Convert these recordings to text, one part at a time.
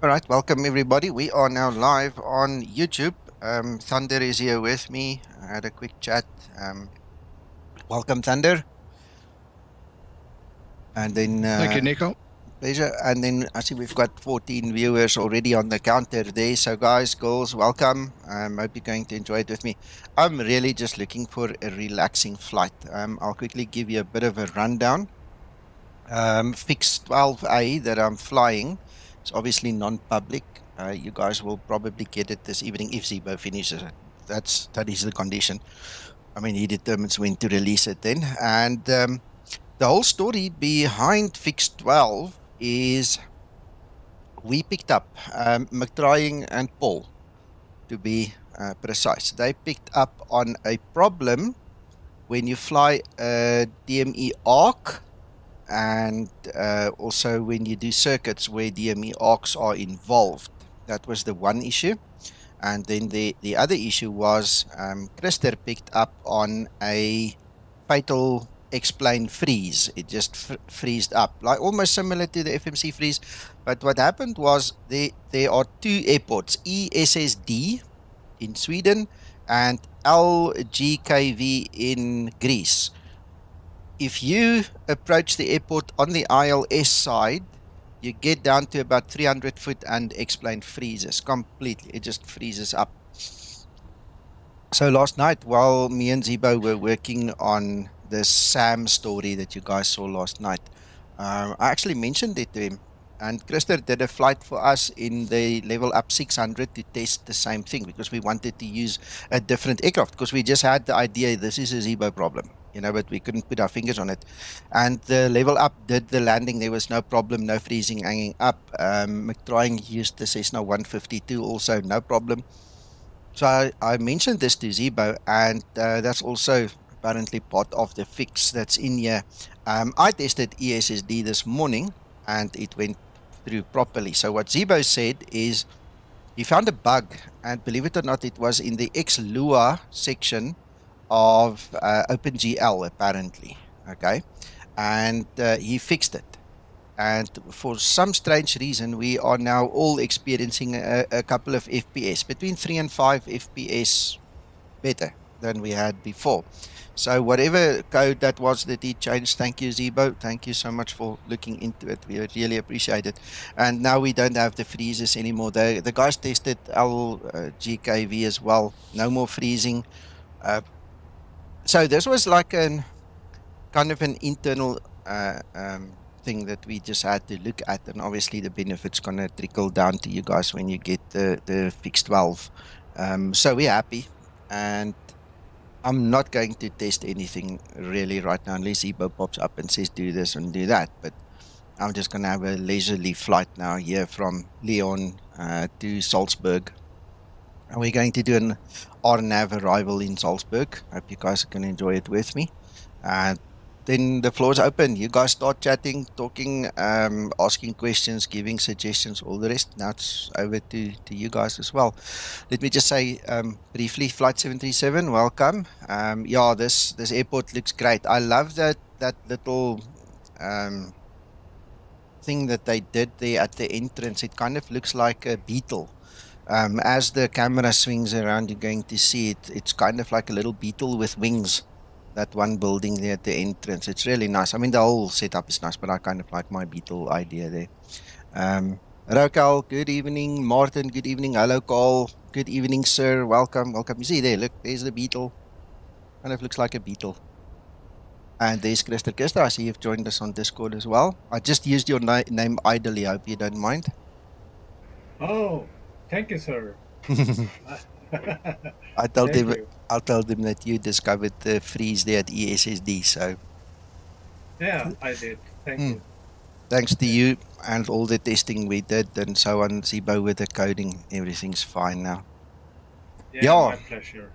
All right, welcome everybody. We are now live on YouTube. Thunder is here with me. I had a quick chat. Welcome, Thunder. And then, Thank you, Nico. pleasure. And then I see we've got 14 viewers already on the counter there. So, guys, girls, welcome. Hope you're going to enjoy it with me. I'm really just looking for a relaxing flight. I'll quickly give you a bit of a rundown. Fix 12A that I'm flying. It's obviously non-public. You guys will probably get it this evening if Zibo finishes it. That is the condition. I mean, he determines when to release it then. And the whole story behind Fix 12 is we picked up McTrying and Paul, to be precise. They picked up on a problem when you fly a DME ARC and also when you do circuits where DME ARCs are involved. That was the one issue. And then the other issue was Christer picked up on a fatal explain freeze. It just freezed up, like almost similar to the FMC freeze. But what happened was there are two airports, ESSD in Sweden and LGKV in Greece. If you approach the airport on the ILS side, you get down to about 300 foot and explain freezes completely. It just freezes up. So last night, while me and Zibo were working on the SAM story that you guys saw last night, I actually mentioned it to him. And Christer did a flight for us in the level up 600 to test the same thing because we wanted to use a different aircraft because we just had the idea this is a Zibo problem, but we couldn't put our fingers on it. And the level up did the landing. There was no problem, no freezing, hanging up. McTrying used the Cessna 152 also, no problem. So I mentioned this to Zibo, and that's also apparently part of the fix that's in here. I tested ESSD this morning, and it went through properly. So what Zibo said is he found a bug, and believe it or not, it was in the ex-Lua section of OpenGL, apparently. Okay, and he fixed it. And for some strange reason, we are now all experiencing a couple of FPS, between 3 and 5 FPS better than we had before. So whatever code that was that he changed, thank you, Zibo. Thank you so much for looking into it. We really appreciate it. And now we don't have the freezes anymore. The guys tested LGKV as well. No more freezing. So this was like kind of an internal thing that we just had to look at, and obviously the benefits gonna trickle down to you guys when you get the fixed 12. So we're happy, and I'm not going to test anything really right now unless Zibo pops up and says do this and do that. But I'm just gonna have a leisurely flight now here from Lyon to Salzburg, and we're going to do an RNAV arrival in Salzburg. Hope you guys can enjoy it with me. Then the floor is open. You guys start chatting, talking, asking questions, giving suggestions, all the rest. Now it's over to you guys as well. Let me just say briefly, Flight 737, welcome. Yeah, this airport looks great. I love that little thing that they did there at the entrance. It kind of looks like a beetle. As the camera swings around, you're going to see it. It's kind of like a little beetle with wings. That one building there at the entrance. It's really nice. I mean, the whole setup is nice, but I kind of like my beetle idea there. Rokal, good evening. Martin, good evening. Hello, Carl. Good evening, sir. Welcome. You see there, look, there's the beetle. Kind of looks like a beetle. And there's Christer. I see you've joined us on Discord as well. I just used your name idly. I hope you don't mind. Oh, thank you, sir. I'll tell them that you discovered the freeze there at ESSD. So yeah, I did. Thank you. Thanks to you and all the testing we did and so on, Zibo, with the coding, everything's fine now. Yeah. My pleasure.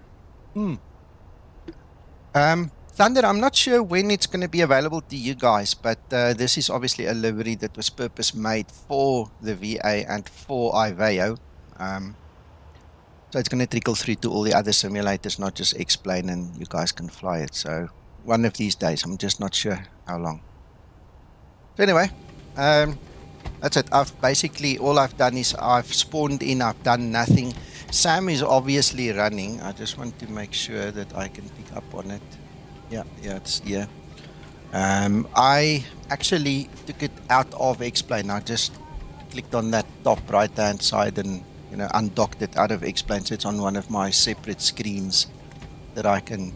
Thunder, I'm not sure when it's going to be available to you guys, but this is obviously a livery that was purpose-made for the VA and for IVAO. So it's going to trickle through to all the other simulators, not just explain, and you guys can fly it. So one of these days, I'm just not sure how long. So anyway, That's it. I've basically, all I've done is I've spawned in, I've done nothing. Sam is obviously running. I just want to make sure that I can pick up on it. Yeah, it's here. I actually took it out of Explain. I just clicked on that top right hand side and undocked it out of Explain. So it's on one of my separate screens that I can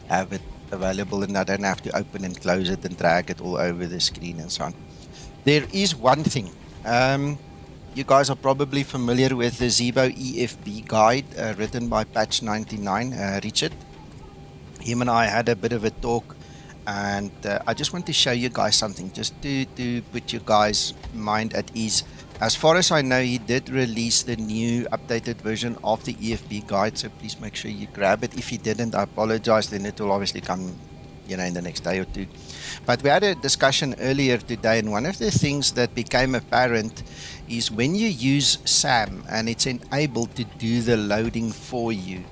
have it available, and I don't have to open and close it and drag it all over the screen and so on. There is one thing. You guys are probably familiar with the Zibo EFB guide written by Patch 99, Richard. Him and I had a bit of a talk, and I just want to show you guys something, just to put your guys' mind at ease. As far as I know, he did release the new updated version of the EFB guide, so please make sure you grab it. If he didn't, I apologize, then it will obviously come in the next day or two. But we had a discussion earlier today, and one of the things that became apparent is when you use SAM and it's enabled to do the loading for you,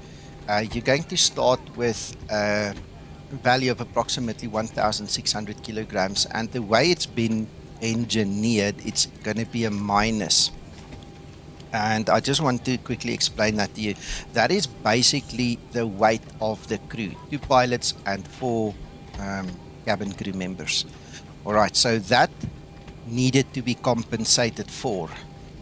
you're going to start with a value of approximately 1,600 kilograms, and the way it's been engineered, it's going to be a minus. And I just want to quickly explain that to you. That is basically the weight of the crew, 2 pilots and 4 cabin crew members. All right, so that needed to be compensated for.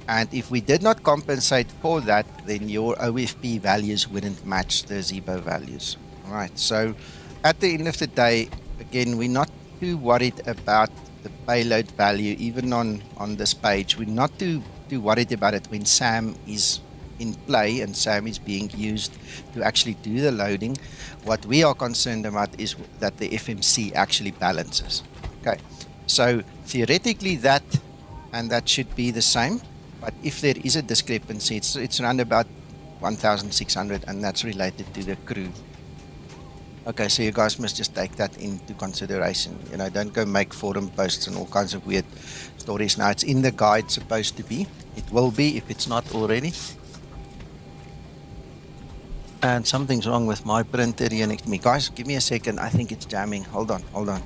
And if we did not compensate for that, then your OFP values wouldn't match the Zibo values. All right, so at the end of the day, again, we're not too worried about the payload value, even on this page. We're not too worried about it when SAM is in play and SAM is being used to actually do the loading. What we are concerned about is that the FMC actually balances. Okay, so theoretically that should be the same, but if there is a discrepancy, it's around about 1,600, and that's related to the crew. Okay, so you guys must just take that into consideration. Don't go make forum posts and all kinds of weird stories. Now, it's in the guide, supposed to be. It will be if it's not already. And something's wrong with my printer here next to me. Guys, give me a second. I think it's jamming. Hold on.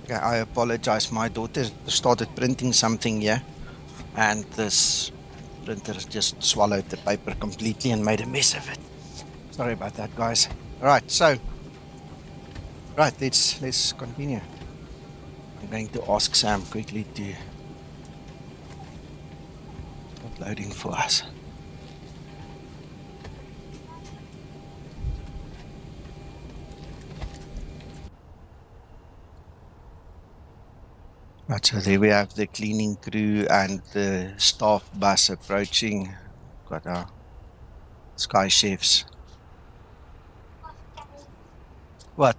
Okay, I apologize. My daughter started printing something here, and this printer just swallowed the paper completely and made a mess of it. Sorry about that, guys. All right, so let's continue. I'm going to ask Sam quickly to start loading for us. Right, so there we have the cleaning crew and the staff bus approaching. Got our sky chefs. What?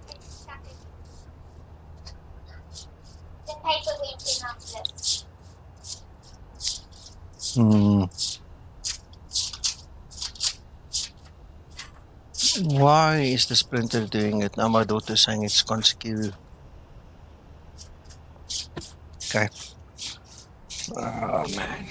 Why is the printer doing it? Now my daughter's saying it's consecutive. Okay. Oh, man.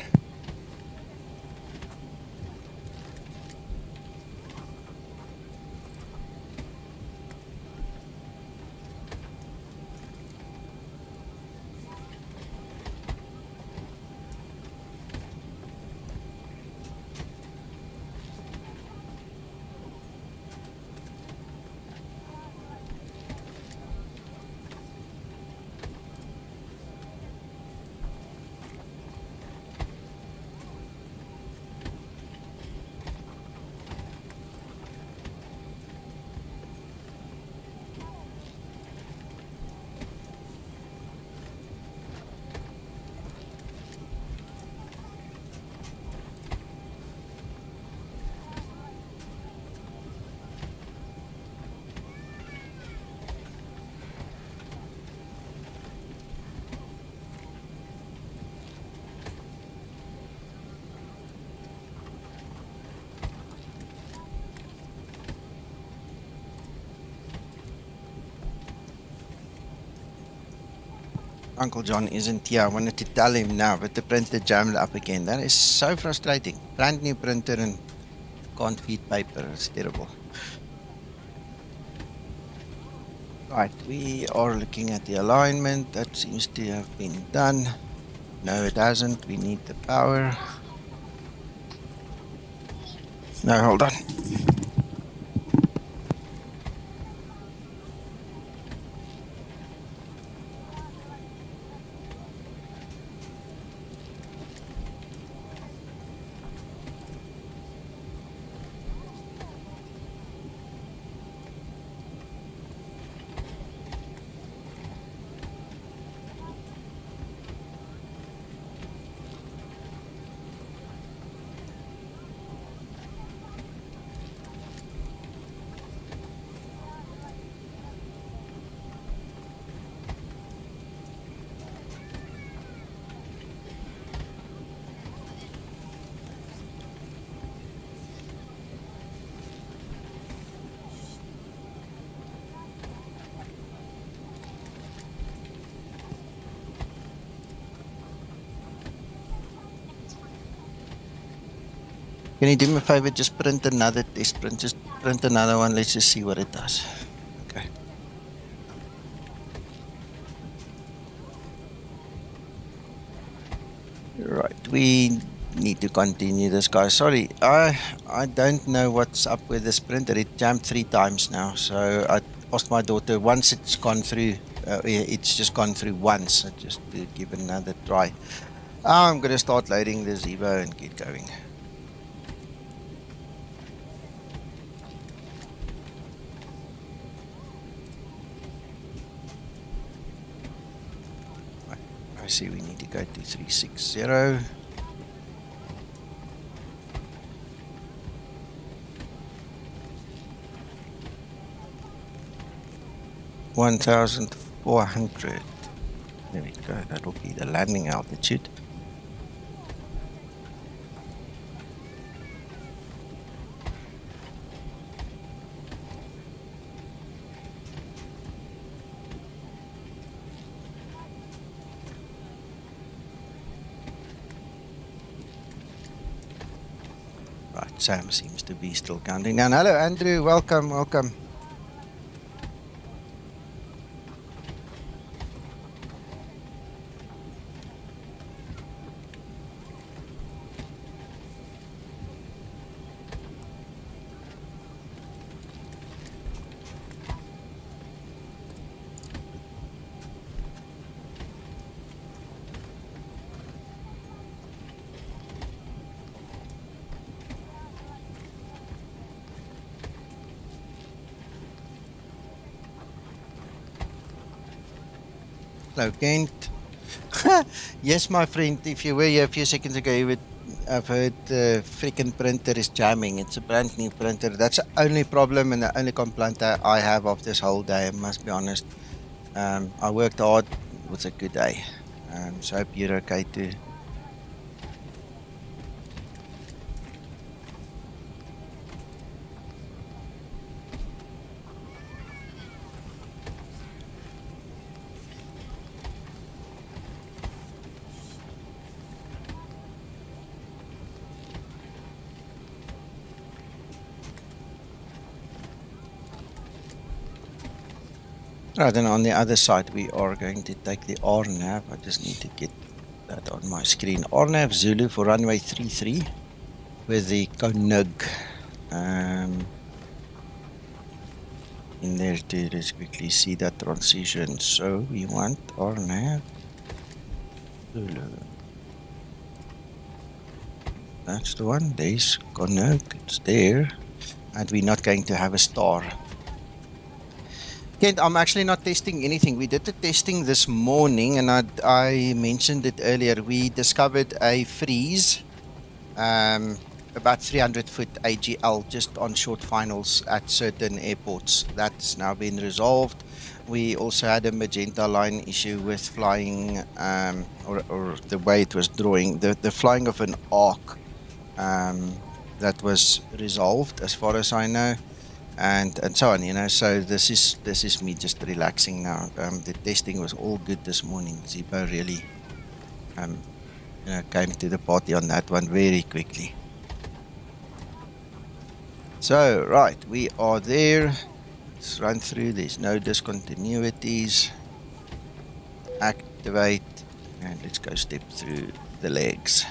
Uncle John isn't here. I wanted to tell him now, but the printer jammed up again. That is so frustrating. Brand new printer and can't feed paper. It's terrible. Right, we are looking at the alignment. That seems to have been done. No, it hasn't. We need the power. No, hold on. Can you do me a favor? Just print another test print. Just print another one. Let's just see what it does. Okay. Right. We need to continue this, guys. Sorry. I don't know what's up with this printer. It jammed 3 times now. So I asked my daughter, once it's gone through, it's just gone through once. So just to give it another try. I'm going to start loading the Zibo and get going. I see we need to go to 360. 1,400. There we go. That'll be the landing altitude. Right, Sam seems to be still counting down. Hello, Andrew. Welcome, welcome. Hello, Kent. Yes, my friend, if you were here a few seconds ago, you would have heard the freaking printer is jamming. It's a brand new printer. That's the only problem and the only complaint I have of this whole day, I must be honest. I worked hard. It was a good day. So I hope you're okay too. Right, then on the other side, we are going to take the RNAV. I just need to get that on my screen. RNAV Zulu for runway 33 with the KONUG in there to just quickly see that transition. So we want RNAV Zulu. That's the one. There's KONUG. It's there. And we're not going to have a star. Kent, I'm actually not testing anything. We did the testing this morning, and I mentioned it earlier. We discovered a freeze, about 300 foot AGL, just on short finals at certain airports. That's now been resolved. We also had a magenta line issue with flying, or the way it was drawing, the flying of an arc. That was resolved, as far as I know. and so on, you know. So this is me just relaxing now. The testing was all good this morning. Zibo really you know, came to the party on that one very quickly. So right, we are there. Let's run through. There's no discontinuities. Activate, and let's go step through the legs.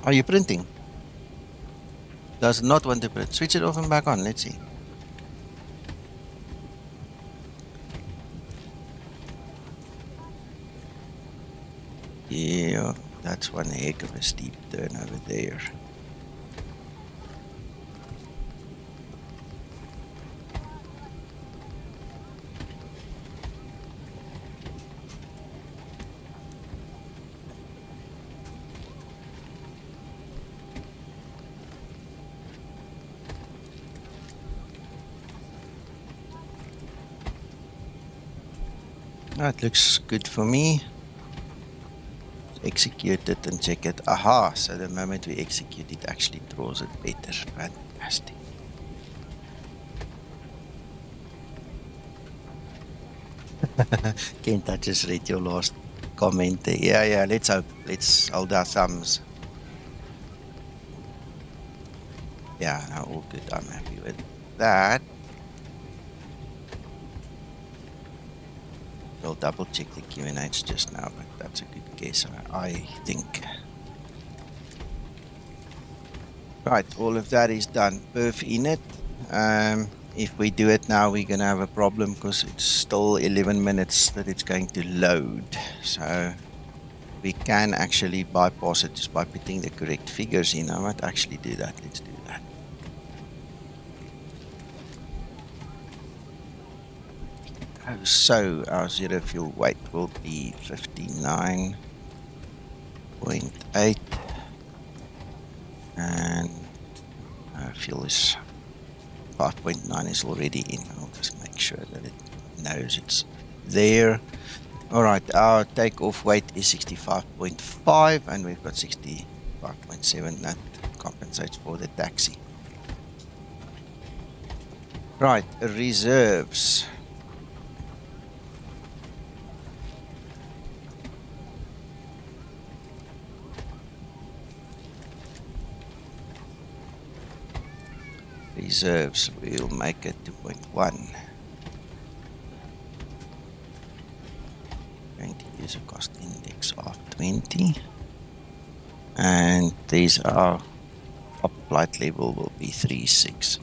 Are you printing? Does not want to print. Switch it off and back on. Let's see. Yeah, that's one heck of a steep turn over there. That looks good for me. Execute it and check it. Aha, so the moment we execute it actually draws it better. Fantastic. Kent, I just read your last comment there. Yeah, let's hope. Let's hold our thumbs. Yeah, no, all good. I'm happy with that. We'll double check the QNH just now, but that's a good guess, I think. Right, all of that is done. Perf in it. If we do it now, we're going to have a problem because it's still 11 minutes that it's going to load. So we can actually bypass it just by putting the correct figures in. I might actually do that. Let's do that. So our zero fuel weight will be 59.8, and fuel is 5.9 is already in. I'll just make sure that it knows it's there. Alright, our takeoff weight is 65.5 and we've got 65.7. That compensates for the taxi. Right, reserves. Reserves, we'll make it 2.1. Going to use a cost index of 20. And these are top flight level will be 360.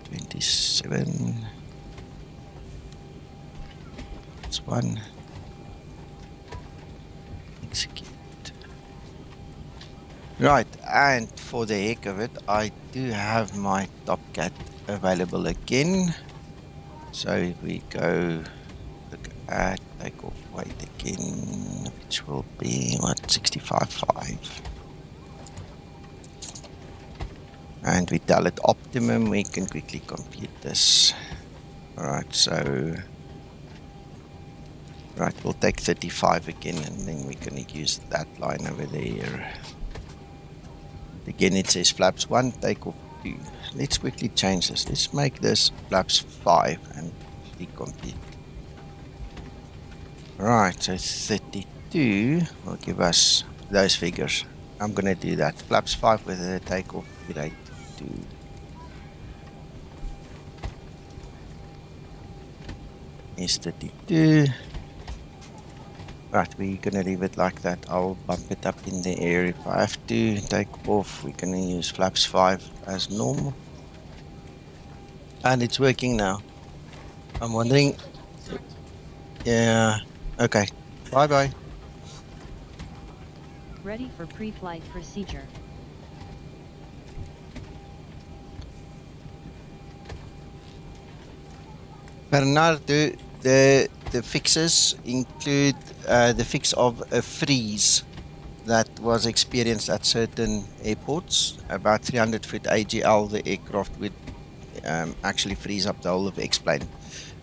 27. That's one. Execute. Right, and for the heck of it, I do have my Top Cat available again. So if we go look at takeoff weight again, which will be what, 65.5. And we tell it optimum, we can quickly compute this. Alright, so right, we'll take 35 again, and then we're going to use that line over there. Again, it says flaps 1, takeoff 2. Let's quickly change this. Let's make this flaps 5 and recompute. Right, so 32 will give us those figures. I'm going to do that. Flaps 5 with a takeoff rate 2. Is 32. Right, we're going to leave it like that. I'll bump it up in the air if I have to. Take off, we're going to use flaps 5 as normal. And it's working now. I'm wondering... Yeah, okay. Bye-bye. Ready for pre-flight procedure. Bernardo, the fixes include the fix of a freeze that was experienced at certain airports. About 300 foot AGL, the aircraft would actually freeze up the whole of the X-plane.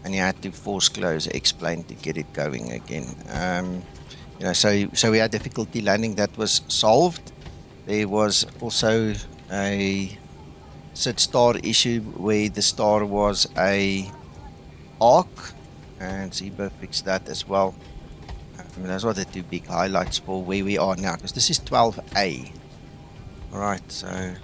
and you had to force close X-plane to get it going again. You know, so we had difficulty landing. That was solved. There was also a sit star issue where the star was a arc, and Zibo fixed that as well. Those are the two big highlights for where we are now, because this is 12A. All right, so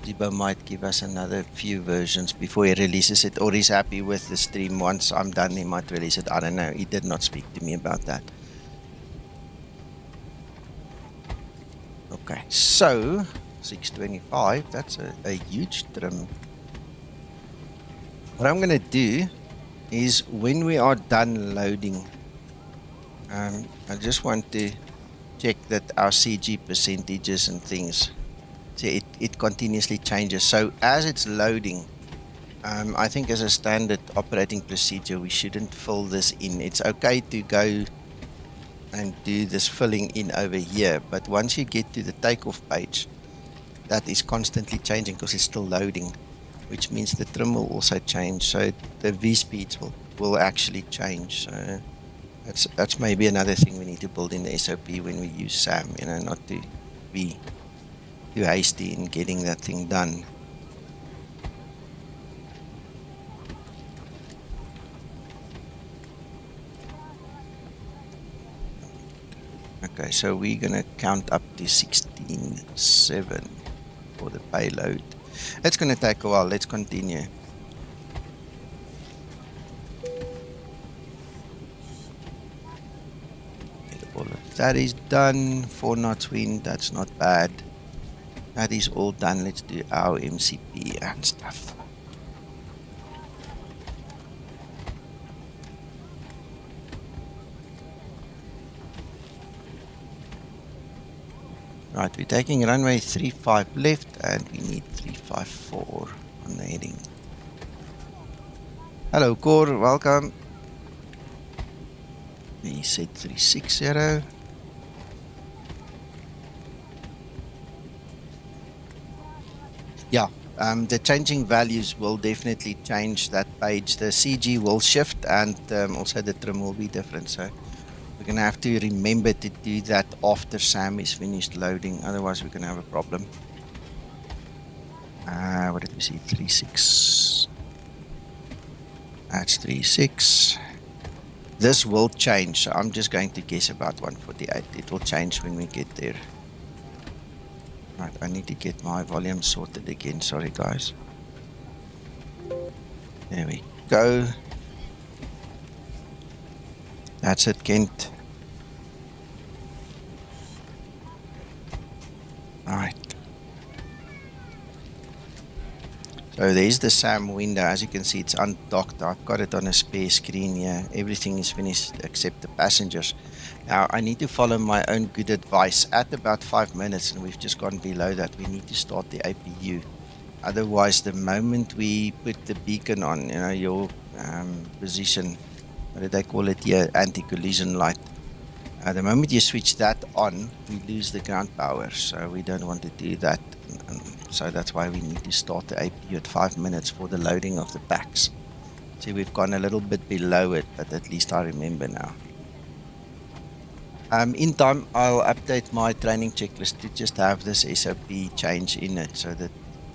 Zibo might give us another few versions before he releases it, or he's happy with the stream. Once I'm done, he might release it. I don't know. He did not speak to me about that. Okay, so 625, that's a huge trim. What I'm going to do is when we are done loading, I just want to check that our CG percentages and things, see, it continuously changes. So as it's loading, I think as a standard operating procedure, we shouldn't fill this in. It's okay to go and do this filling in over here, but once you get to the takeoff page, that is constantly changing because it's still loading, which means the trim will also change. So the V speeds will actually change. So that's maybe another thing we need to build in the SOP when we use SAM, you know, not to be too hasty in getting that thing done. Okay, so we're gonna count up to 16.7 for the payload. It's gonna take a while. Let's continue. All of that is done. 4 knots wind, that's not bad. That is all done. Let's do our MCP and stuff. Right, we're taking runway 35 left and we need 354 on the heading. Hello Core, welcome. We said 360. Yeah, the changing values will definitely change that page. The CG will shift and also the trim will be different. So we're going to have to remember to do that after SAM is finished loading. Otherwise, we're going to have a problem. What did we see? 36. That's 36. This will change. So I'm just going to guess about 148. It will change when we get there. Right, I need to get my volume sorted again. Sorry, guys. There we go. That's it, Kent. Right. So there's the SAM window. As you can see, it's undocked. I've got it on a spare screen here. Everything is finished except the passengers. Now, I need to follow my own good advice. At about 5 minutes, and we've just gone below that, we need to start the APU. Otherwise, the moment we put the beacon on, you know, your position, what do they call it here, anti-collision light. The moment you switch that on, we lose the ground power, so we don't want to do that. So that's why we need to start the APU at 5 minutes for the loading of the packs. See, we've gone a little bit below it, but at least I remember now. In time, I'll update my training checklist to just have this SOP change in it, so that,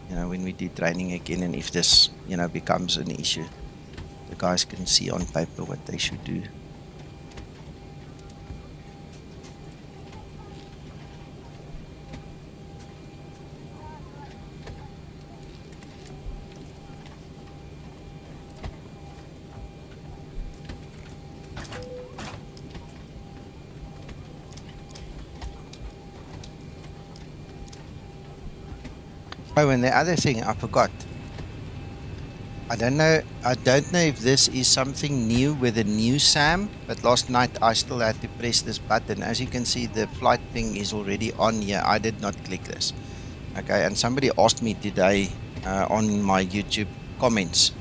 you know, when we do training again, and if this, you know, becomes an issue, the guys can see on paper what they should do. Oh, and the other thing I forgot. I don't know if this is something new with the new SAM, but last night I still had to press this button. As you can see, the flight thing is already on here. I did not click this. Okay, and somebody asked me today on my YouTube comments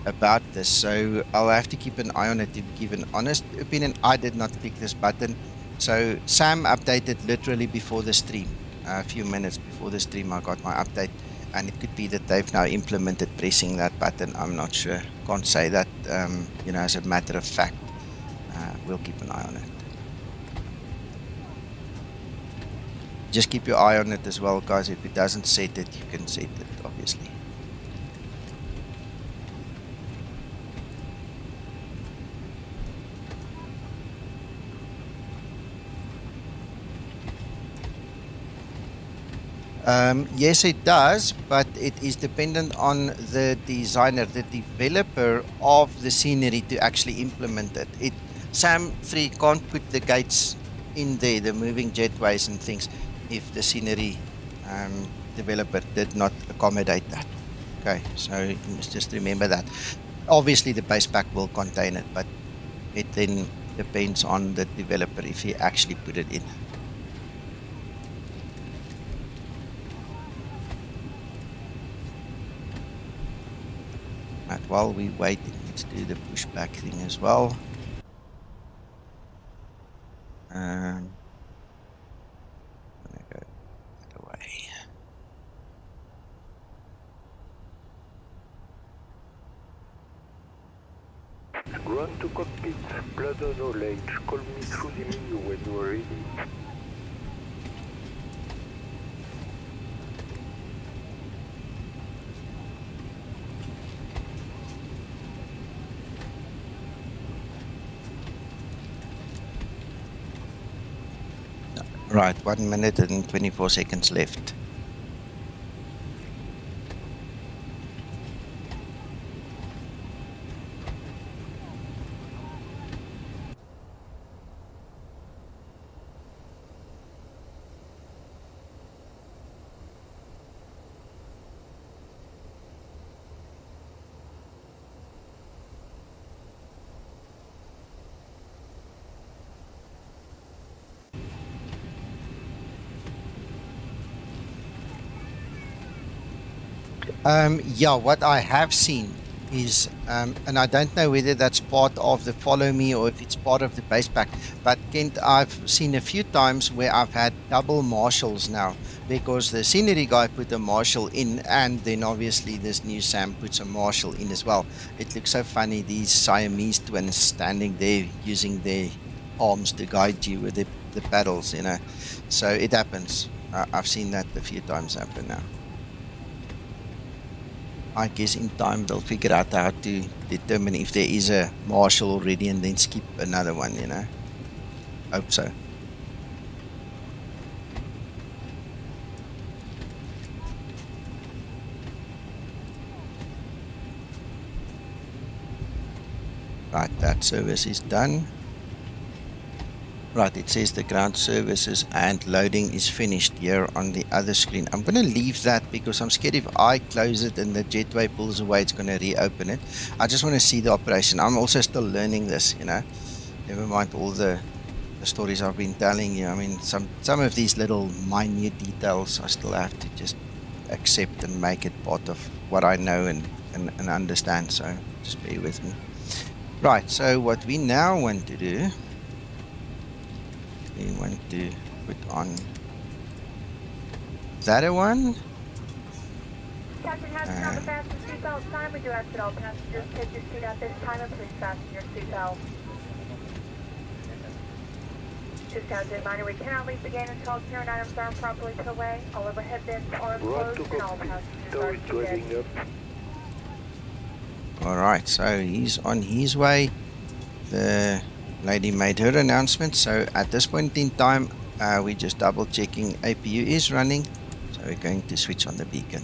about this, so I'll have to keep an eye on it to give an honest opinion. I did not click this button. So SAM updated literally before the stream. A few minutes before the stream I got my update. And it could be that they've now implemented pressing that button. I'm not sure. Can't say that, you know, as a matter of fact. We'll keep an eye on it. Just keep your eye on it as well, guys. If it doesn't set it, you can set it, obviously. Yes, it does, but it is dependent on the designer, the developer of the scenery to actually implement it. SAM 3 can't put the gates in there, the moving jetways and things, if the scenery developer did not accommodate that. Okay, so you must just remember that. Obviously, the base pack will contain it, but it then depends on the developer if he actually put it in. Right, while we wait, let's do the pushback thing as well. I'm gonna go that way. Ground to cockpit, Plaza knowledge, call me through the menu when you are ready. Right, 1 minute and 24 seconds left. Yeah, what I have seen is, and I don't know whether that's part of the follow me or if it's part of the base pack, but Kent, I've seen a few times where I've had double marshals now, because the scenery guy put a marshal in, and then obviously this new SAM puts a marshal in as well. It looks so funny, these Siamese twins standing there using their arms to guide you with the paddles, you know. So it happens. I've seen that a few times happen now. I guess in time they'll figure out how to determine if there is a marshal already and then skip another one, you know. Hope so. Right, that service is done. Right, it says the ground services and loading is finished here on the other screen. I'm going to leave that because I'm scared if I close it and the jetway pulls away, it's going to reopen it. I just want to see the operation. I'm also still learning this, you know. Never mind all the stories I've been telling you. I mean, some of these little minute details I still have to just accept and make it part of what I know and understand. So just bear with me. Right, so what we now want to do, we want to put on that one. Captain Hudson, on the fasten seatbelt sign, we direct that all passengers take your seat at this time and please fasten your seatbelt. Just as a reminder, we cannot leave the gate until all carrying items are properly put away. All overhead bins are closed and all passengers are seated. Alright, so he's on his way. The lady made her announcement, so at this point in time we're just double checking APU is running, so we're going to switch on the beacon.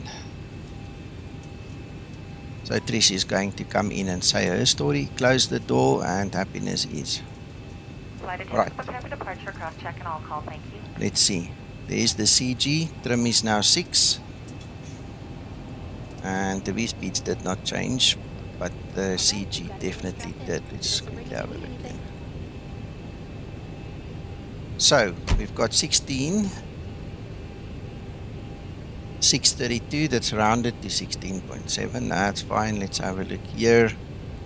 So Trish is going to come in and say her story, close the door, and happiness is. Right. Let's see, there's the CG, trim is now 6 and the V-speeds did not change, but the CG definitely did. Let's quickly have a look here. So we've got 16, 632, that's rounded to 16.7. That's fine. Let's have a look here.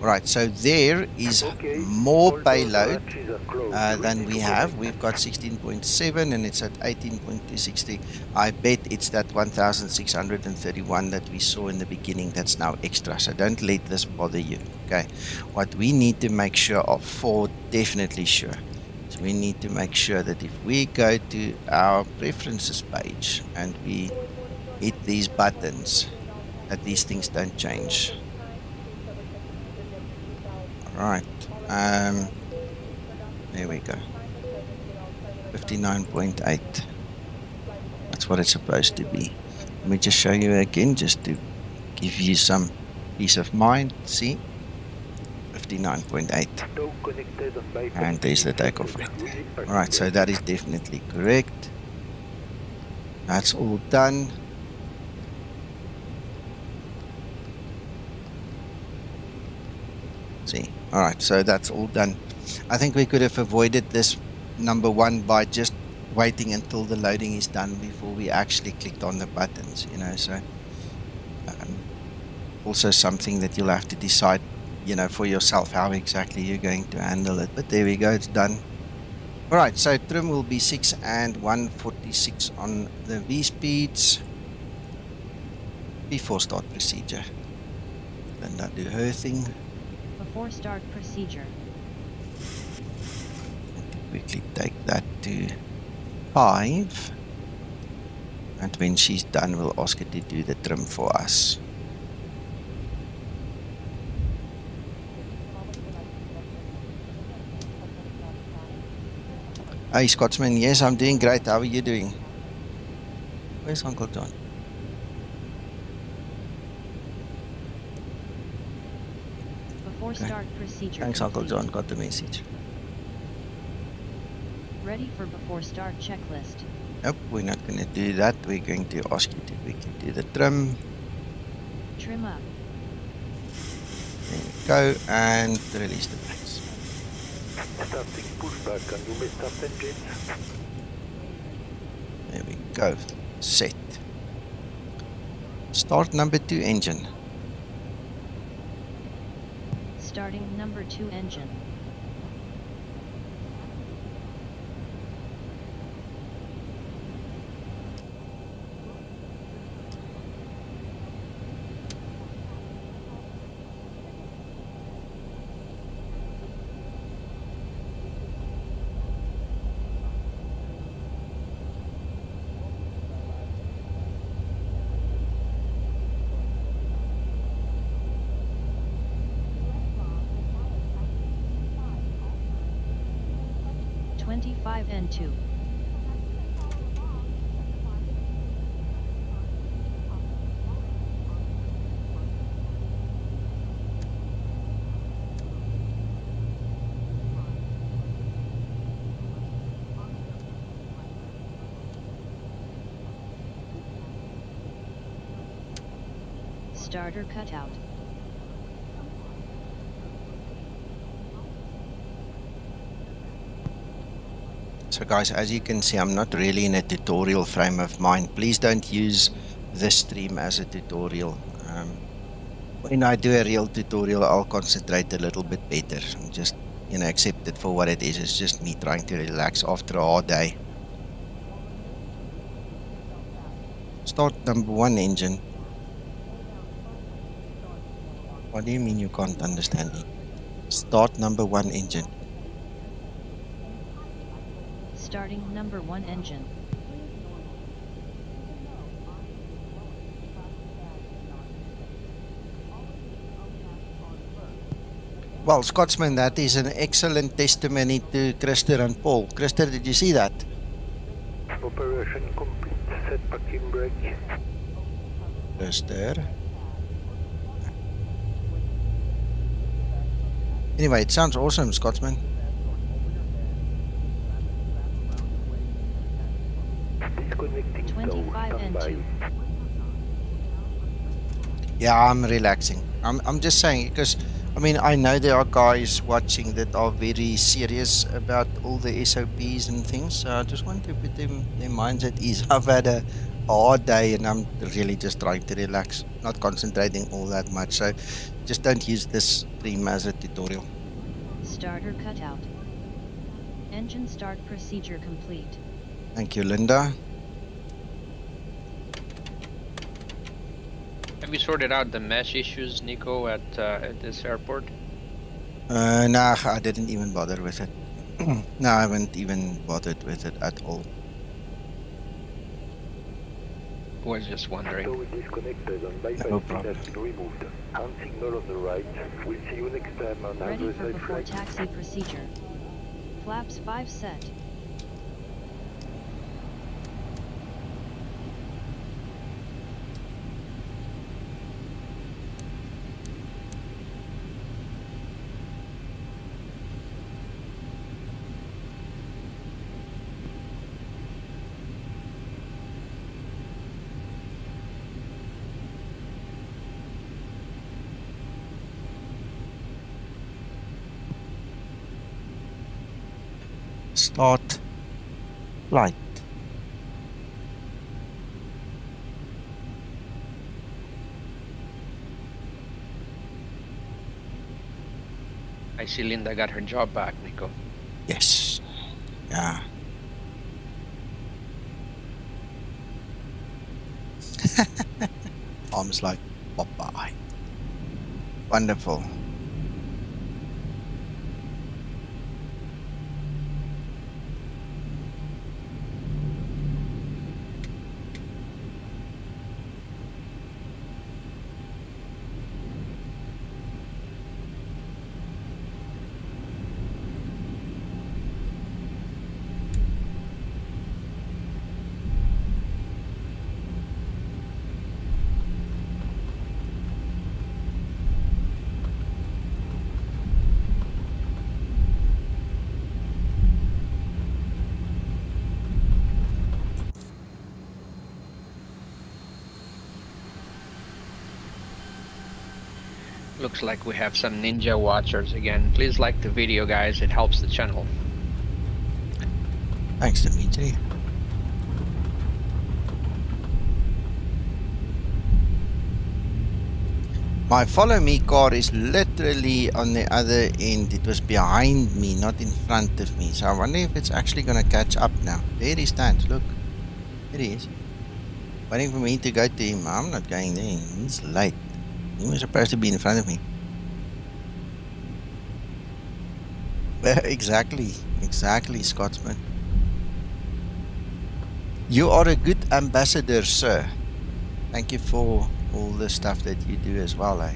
Right, so there is Okay, more all those payload hatches are closed. than Ready we to have. connect. We've got 16.7 and it's at 18.260. I bet it's that 1631 that we saw in the beginning that's now extra. So don't let this bother you. Okay. What we need to make sure of, for definitely sure, is we need to make sure that if we go to our preferences page and we hit these buttons, that these things don't change. All right. There we go. 59.8. That's what it's supposed to be. Let me just show you again, just to give you some peace of mind. See? 59.8. Now connected by And there's the takeoff rate. Losing Alright, so that is definitely correct. That's all done. See? Alright, so that's all done. I think we could have avoided this number one by just waiting until the loading is done before we actually clicked on the buttons, you know. So also something that you'll have to decide, you know, for yourself how exactly you're going to handle it. But there we go, it's done. All right, so trim will be 6 and 146 on the V speeds before start procedure. Then I do her thing. Before start procedure. Quickly take that to 5, and when she's done we'll ask her to do the trim for us. Hey Scotsman, yes, I'm doing great. How are you doing? Where's Uncle John? Before start procedure. Thanks Uncle complete. John, got the message. Ready for before start checklist. Nope, we're not going to do that. We're going to ask you to quickly do the trim. Trim up. There we go, and release the brakes. Starting pushback. Can you may start engines? There we go. Set. Start number 2 engine. Starting number 2 engine. And 2. Starter cutout. So guys, as you can see, I'm not really in a tutorial frame of mind. Please don't use this stream as a tutorial. When I do a real tutorial, I'll concentrate a little bit better and just, you know, accept it for what it is. It's just me trying to relax after a hard day. Start number 1 engine. What do you mean you can't understand me? Start number 1 engine. Starting number 1 engine. Well, Scotsman, that is an excellent testimony to Christer and Paul. Christer, did you see that? Operation complete. Set parking brake. Christer. Anyway, it sounds awesome, Scotsman. Disconnecting 25 now. and Standby. 2. Yeah, I'm relaxing. I'm just saying, because I mean, I know there are guys watching that are very serious about all the SOPs and things, so I just want to put their minds at ease. I've had a hard day and I'm really just trying to relax, not concentrating all that much. So just don't use this stream as a tutorial. Starter cutout. Engine start procedure complete. Thank you, Linda. Have you sorted out the mesh issues, Nico, at this airport? Nah, I didn't even bother with it. No, I haven't even bothered with it at all. Was just wondering. Tower disconnected and bypass No has problem. been removed. Hand signal on the right. We'll see you next time on Ready other for side before flight. taxi procedure. Flaps 5 set. Start flight. I see Linda got her job back, Nico. Yes. Yeah. Arms like Popeye. Wonderful. Looks like we have some ninja watchers again. Please like the video, guys. It helps the channel. Thanks, Dimitri. My follow me car is literally on the other end. It was behind me, not in front of me. So I wonder if it's actually going to catch up now. There he stands, look. There he is. Waiting for me to go to him. I'm not going there. He's late. He was supposed to be in front of me. Exactly, Scotsman. You are a good ambassador, sir. Thank you for all the stuff that you do as well, eh?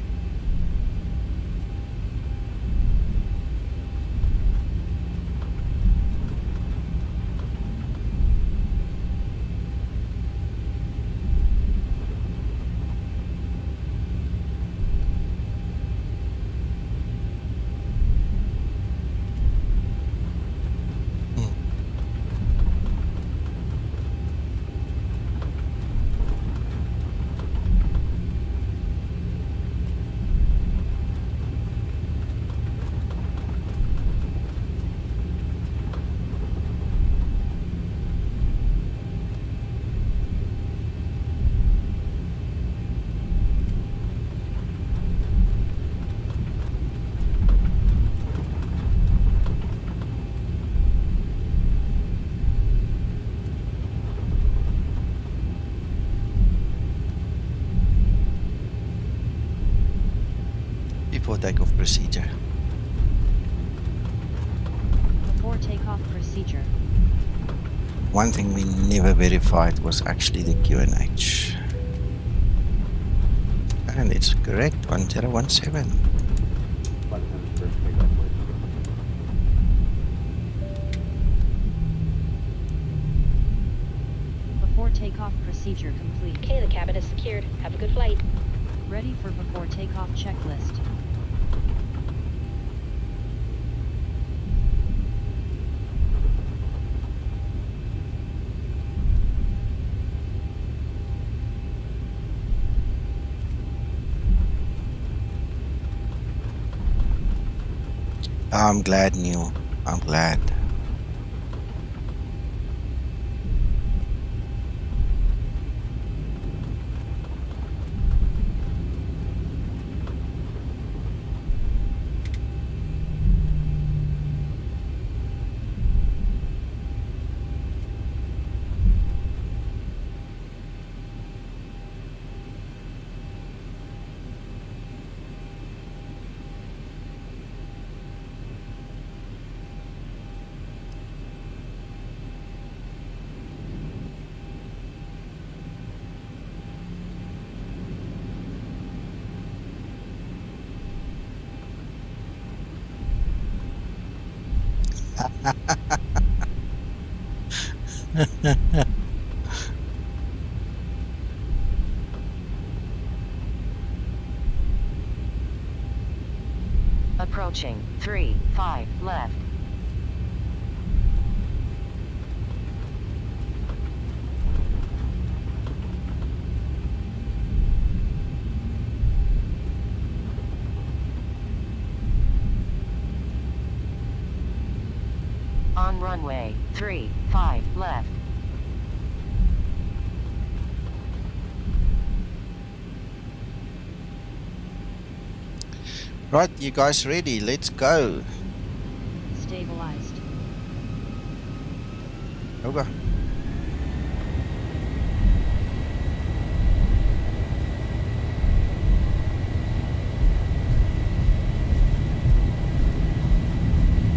Before takeoff procedure. Before takeoff procedure. One thing we never verified was actually the QNH. And it's correct, 1017. Before takeoff procedure complete. Okay, the cabin is secured. Have a good flight. Ready for before takeoff checklist. I'm glad, Neil. I'm glad. Before 10 Approaching 3-5 left. On runway 3-5 left. Right, you guys ready? Let's go. Stabilized. Over.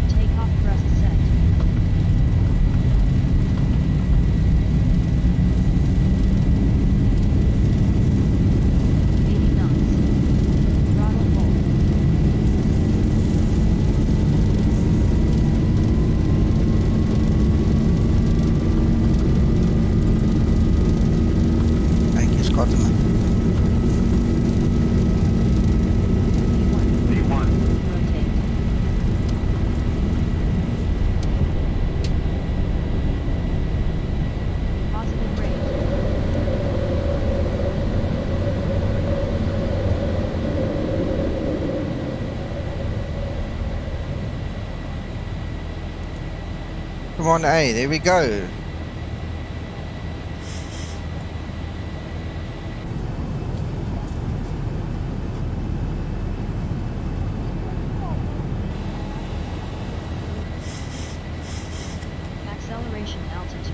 Takeoff thrust set. Thank you, Scotland. Rotate. Positive rate. Come on, hey, there we go. Acceleration altitude.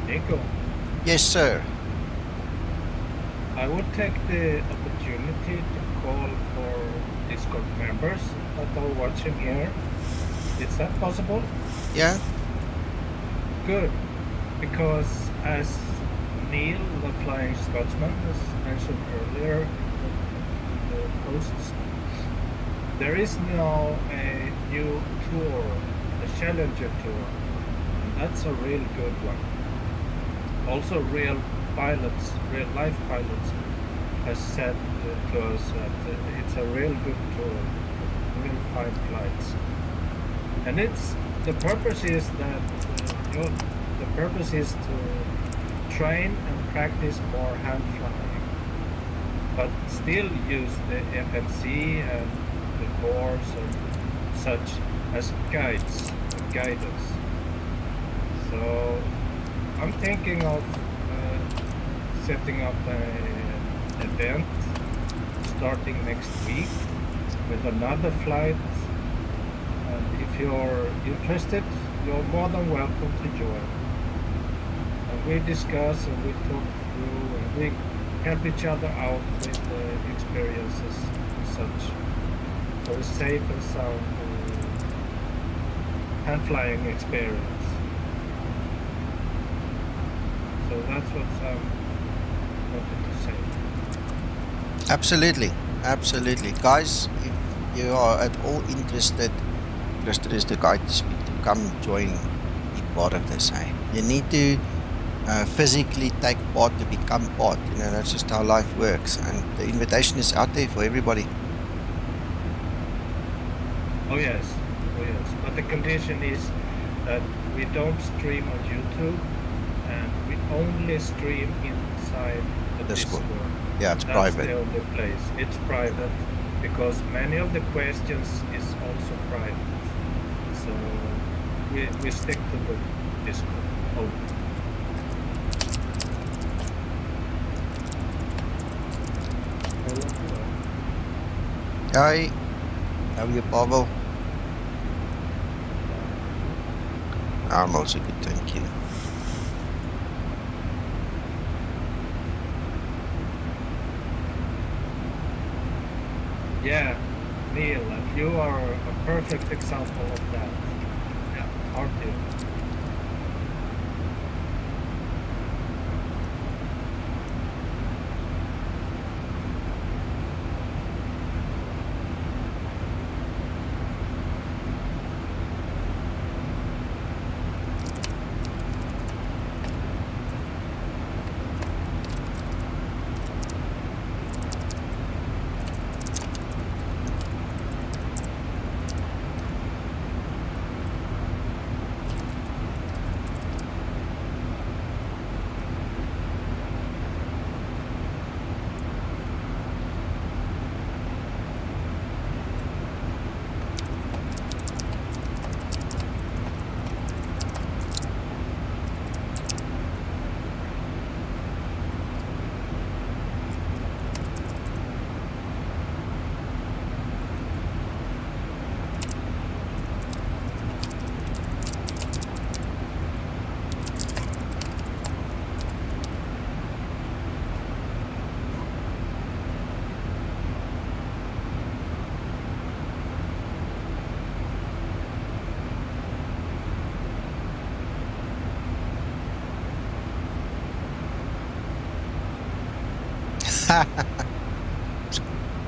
Nico, Yes, sir. I would take the opportunity to call for Discord members that are watching here. Is that possible? Yeah. Good, because as Neil, the Flying Scotsman, has mentioned earlier in the posts, there is now a new tour, the Challenger Tour, and that's a real good one. Also, real pilots, real life pilots, has said to us that it's a real good tour, real fine flights, and the purpose is that the purpose is to train and practice more hand flying, but still use the FNC and the course and such as guides and guidance. So I'm thinking of setting up an event starting next week with another flight, and if you're interested, you're more than welcome to join. And we discuss and we talk through and we help each other out with experiences and such for a safe and sound hand flying experience. So that's what I wanted to say. Absolutely. Absolutely. Guys, if you are at all interested is the guy to speak to. Come join, be part of this. Hey? You need to physically take part to become part. You know, that's just how life works. And the invitation is out there for everybody. Oh yes. But the condition is that we don't stream on YouTube, and we only stream inside the Discord. Yeah, it's That's private. the only place. It's private because many of the questions is also private. So we stick to the Discord only. Hi. How are you, Pavel? I'm also good, thank you. Yeah, Neil, you are a perfect example of that. Yeah, aren't you?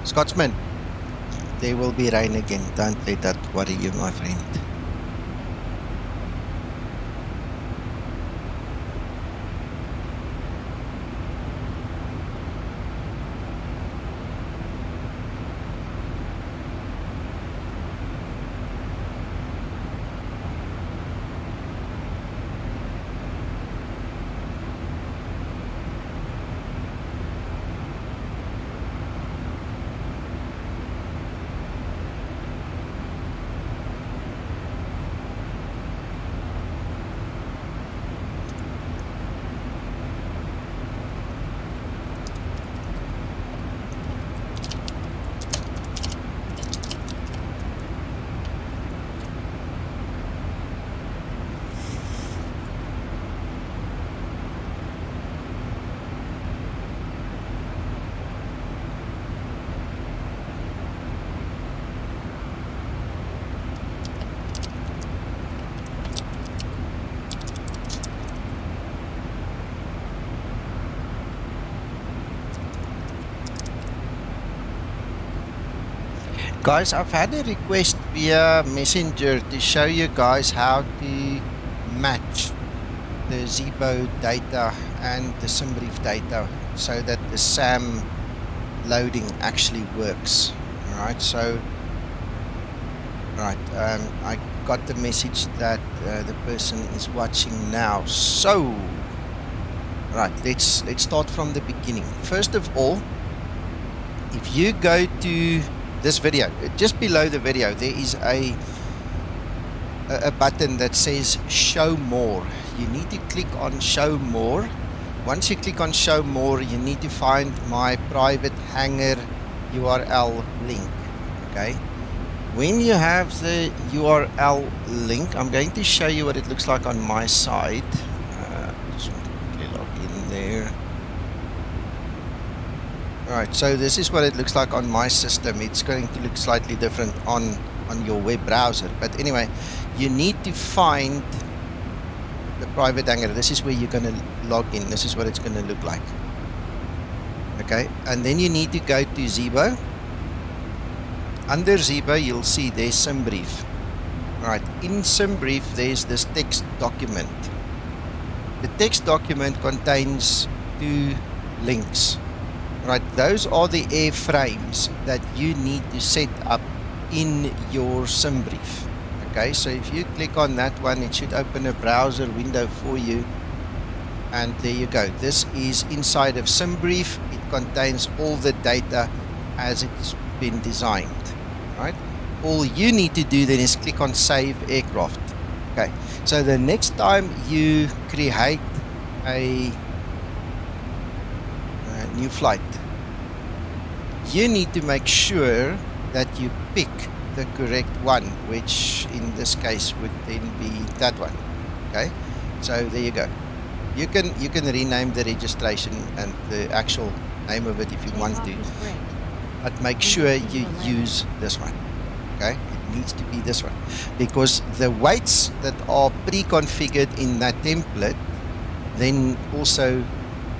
Scotsman, there will be rain again. Don't let that worry you, my friend. Guys, I've had a request via Messenger to show you guys how to match the Zibo data and the SimBrief data so that the SAM loading actually works. Alright, so I got the message that the person is watching now. So right, let's start from the beginning. First of all, if you go to this video, just below the video there is a button that says show more. You need to click on show more. Once you click on show more, you need to find my private hangar URL link. Okay, when you have the URL link, I'm going to show you what it looks like on my side. Just want to quickly log in there. Alright, so this is what it looks like on my system. It's going to look slightly different on your web browser. But anyway, you need to find the private hangar. This is where you're going to log in. This is what it's going to look like. Okay, and then you need to go to Zibo. Under Zibo, you'll see there's SimBrief. Alright, in SimBrief, there's this text document. The text document contains 2 links. Right, those are the airframes that you need to set up in your SimBrief. Okay, so if you click on that one, it should open a browser window for you. And there you go. This is inside of SimBrief. It contains all the data as it's been designed. Right? All you need to do then is click on Save Aircraft. Okay, so the next time you create a new flight, you need to make sure that you pick the correct one, which in this case would then be that one. Okay, so there you go. You can rename the registration and the actual name of it if you want to, but make sure you use this one. Okay, it needs to be this one, because the weights that are pre-configured in that template then also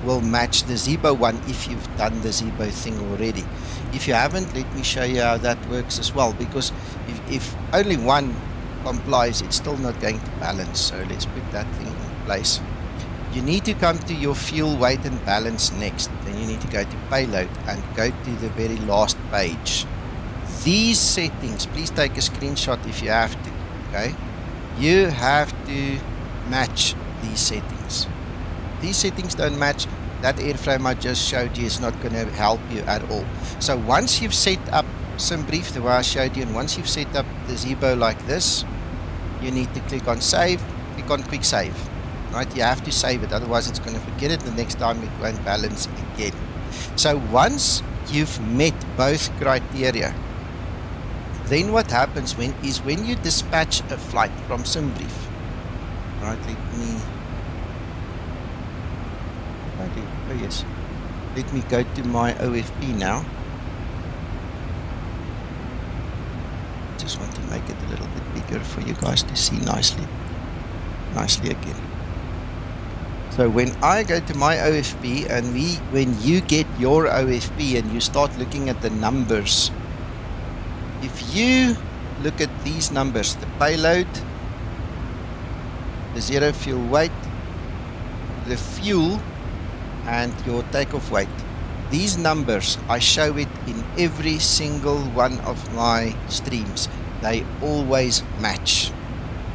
will match the Zibo one if you've done the Zibo thing already. If you haven't, let me show you how that works as well, because if only one complies, it's still not going to balance. So let's put that thing in place. You need to come to your fuel weight and balance next. Then you need to go to payload and go to the very last page. These settings, please take a screenshot if you have to. Okay, you have to match these settings. These settings don't match, that airframe I just showed you is not going to help you at all. So once you've set up SimBrief the way I showed you, and once you've set up the Zibo like this, you need to click on save, click on quick save. Right, you have to save it, otherwise it's going to forget it the next time, it won't balance again. So once you've met both criteria, then what happens when you dispatch a flight from SimBrief. Right, let me go to my OFP now. Just want to make it a little bit bigger for you guys to see nicely again. So when I go to my OFP and when you get your OFP and you start looking at the numbers, if you look at these numbers, the payload, the zero fuel weight, the fuel, and your takeoff weight, these numbers, I show it in every single one of my streams. They always match.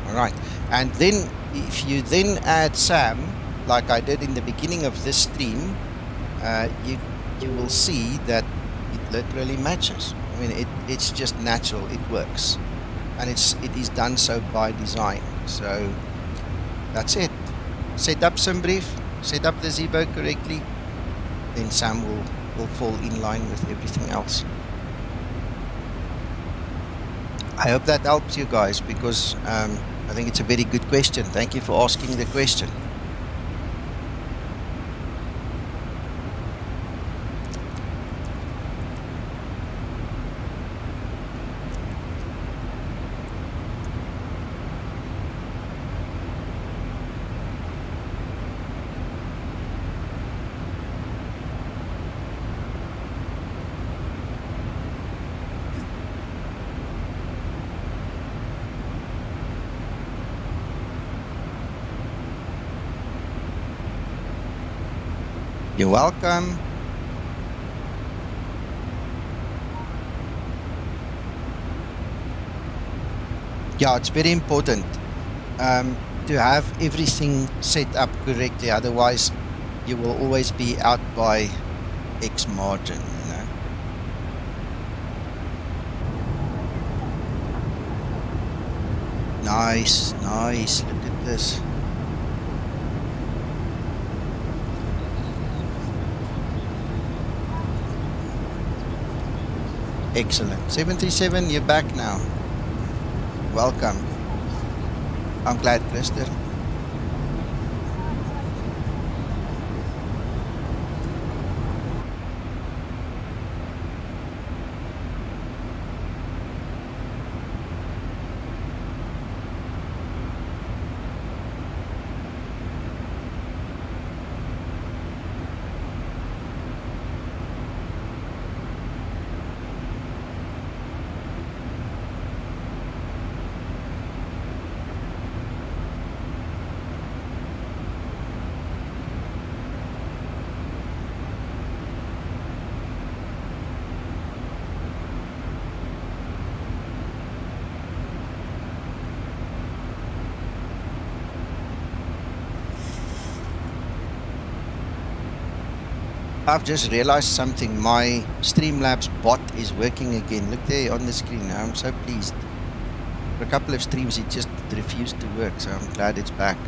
Alright, and then if you then add SAM, like I did in the beginning of this stream, you will see that it literally matches. I mean, it's just natural, it works, and it is done so by design. So that's it. Set up SimBrief, set up the Zibo correctly, then SAM will fall in line with everything else. I hope that helps you guys, because I think it's a very good question. Thank you for asking the question. You're welcome. Yeah, it's very important to have everything set up correctly. Otherwise, you will always be out by X margin, you know. Nice, nice. Look at this. Excellent. 737, you're back now. Welcome. I'm glad, Christer. I've just realized something. My Streamlabs bot is working again. Look there on the screen. I'm so pleased. For a couple of streams, it just refused to work, so I'm glad it's back.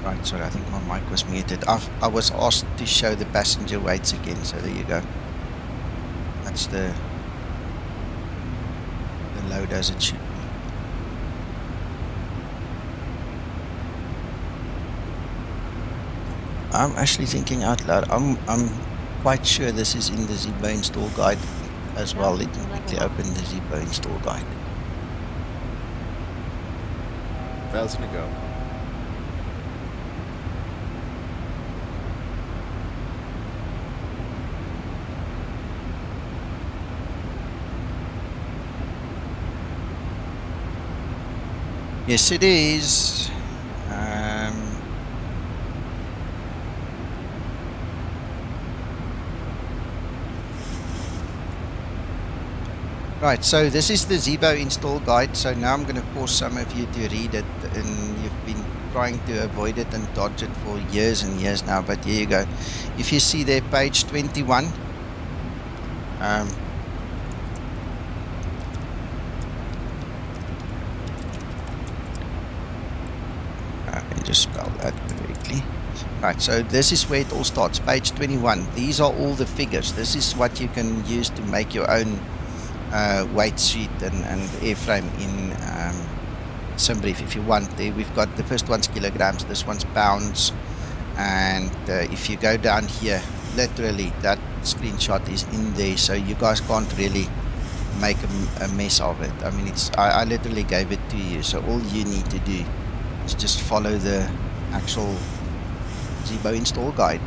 Right, sorry, I think my mic was muted. I was asked to show the passenger weights again, so there you go. That's the load as it should be. I'm actually thinking out loud. I'm quite sure this is in the Zibo install guide as well. Let me quickly open the Zibo install guide. Fails to go. Yes, it is. Right, so this is the Zibo install guide. So now I'm going to force some of you to read it, and you've been trying to avoid it and dodge it for years and years now, but here you go. If you see there, page 21, just spell that correctly. Right, so this is where it all starts, page 21. These are all the figures. This is what you can use to make your own weight sheet and airframe in SimBrief if you want. There we've got the first one's kilograms, this one's pounds, and if you go down here, literally that screenshot is in there, so you guys can't really make a mess of it. I mean, I literally gave it to you, so all you need to do is just follow the actual Zibo install guide.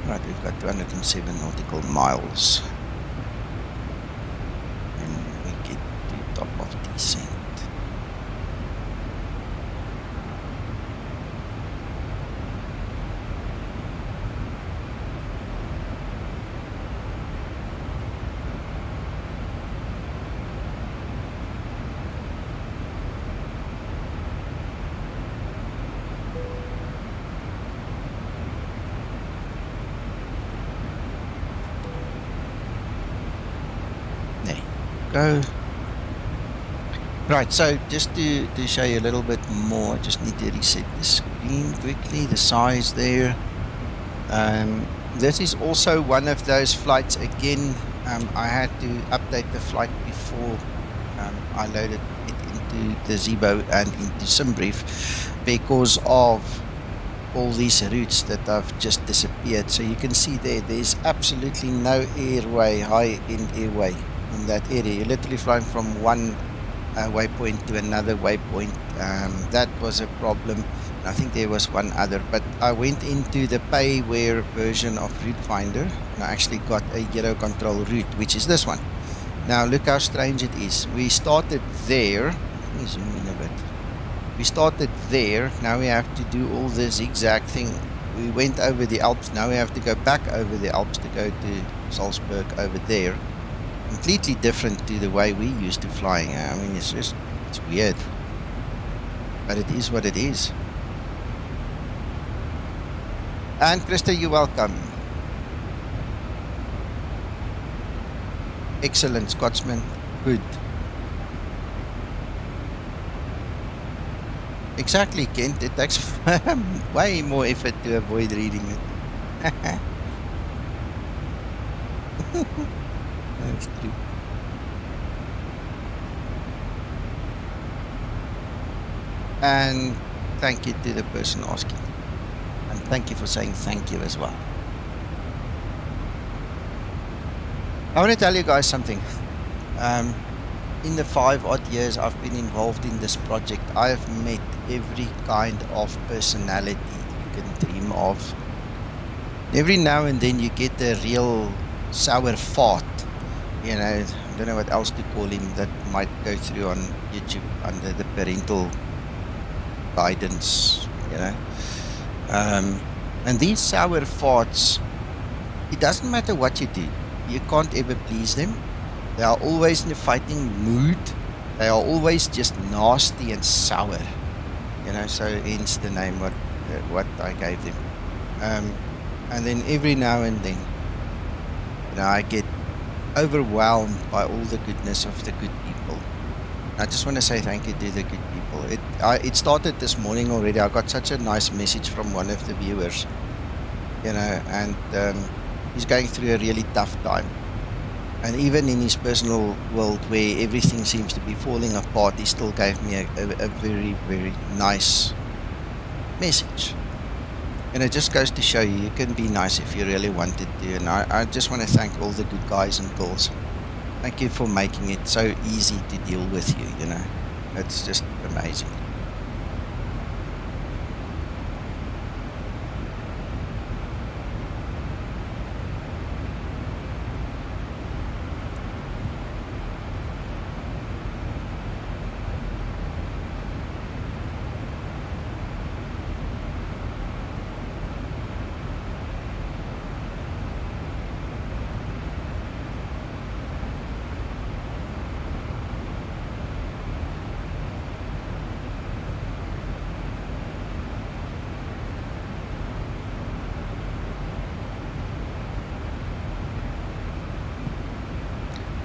Right, we've got 207 nautical miles. And we get to top of descent. Go. Right, so just to show you a little bit more, I just need to reset the screen quickly, the size there. This is also one of those flights, again, I had to update the flight before I loaded it into the Zibo and into SimBrief because of all these routes that have just disappeared. So you can see there's absolutely no airway, high-end airway in that area. You're literally flying from one waypoint to another waypoint. That was a problem. I think there was one other, but I went into the payware version of Route Finder and I actually got a Euro control route, which is this one. Now look how strange it is. We started there. Let me zoom in a bit. We started there. Now we have to do all the zigzag thing. We went over the Alps. Now we have to go back over the Alps to go to Salzburg over there. Completely different to the way we used to flying. I mean, it's weird, but it is what it is. And Krista, you're welcome. Excellent, Scotsman. Good. Exactly, Kent. It takes way more effort to avoid reading it. That's true. And thank you to the person asking. And thank you for saying thank you as well. I want to tell you guys something. In the 5 odd years I've been involved in this project, I have met every kind of personality you can dream of. Every now and then you get a real sour fart. You know, I don't know what else to call him, that might go through on YouTube under the parental guidance, you know. And these sour farts, it doesn't matter what you do, you can't ever please them. They are always in a fighting mood. They are always just nasty and sour, you know, so hence the name what I gave them. And then every now and then, you know, I get overwhelmed by all the goodness of the good people. I just want to say thank you to the good people. It started this morning already. I got such a nice message from one of the viewers, you know, and he's going through a really tough time. And even in his personal world where everything seems to be falling apart, he still gave me a very, very nice message. And it just goes to show you, you can be nice if you really wanted to. And I just want to thank all the good guys and girls. Thank you for making it so easy to deal with you, you know. It's just amazing.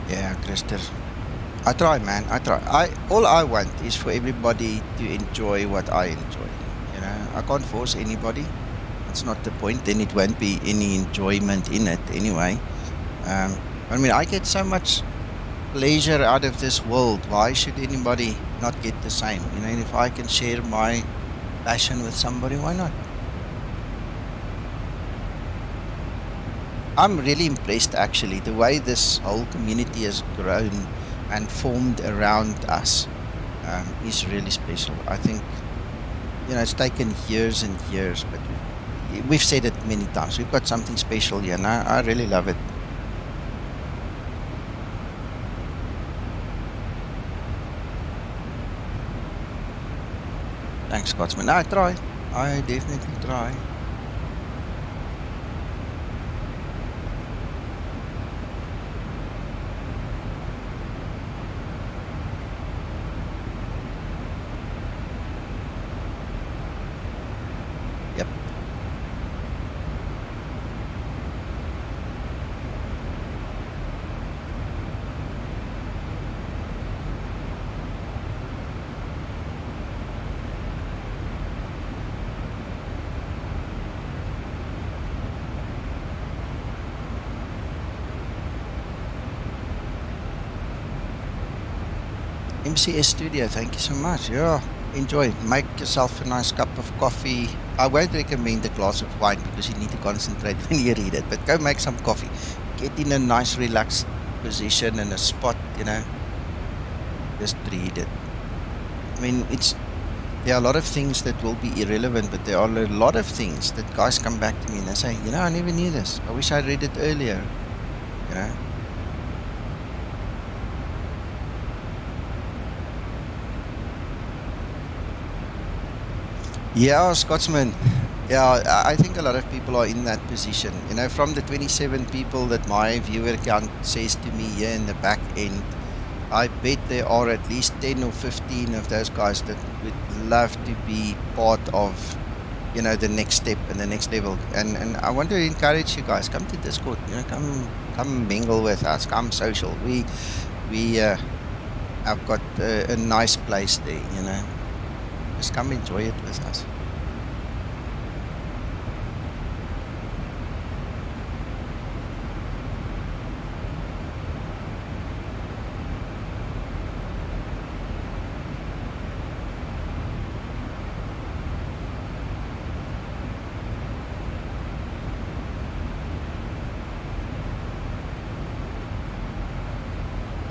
Yeah, Christer. I try, man. I try. All I want is for everybody to enjoy what I enjoy. You know, I can't force anybody. That's not the point. Then it won't be any enjoyment in it anyway. I mean, I get so much pleasure out of this world. Why should anybody not get the same? You know, and if I can share my passion with somebody, why not? I'm really impressed actually the way this whole community has grown and formed around us is really special. I think, you know, it's taken years and years, but we've said it many times. We've got something special here, and I really love it. Thanks, Scotsman. I try. I definitely try. Yep. MCS Studio, thank you so much. Yeah, enjoy. Make yourself a nice cup of coffee. I won't recommend a glass of wine because you need to concentrate when you read it, but go make some coffee. Get in a nice relaxed position in a spot, you know, just read it. I mean, there are a lot of things that will be irrelevant, but there are a lot of things that guys come back to me and they say, you know, I never knew this. I wish I read it earlier, you know. Yeah, Scotsman. Yeah, I think a lot of people are in that position. You know, from the 27 people that my viewer count says to me here in the back end, I bet there are at least 10 or 15 of those guys that would love to be part of, you know, the next step and the next level. And I want to encourage you guys, come to Discord, you know, come mingle with us, come social. We have got a nice place there, you know. Just come enjoy it with us.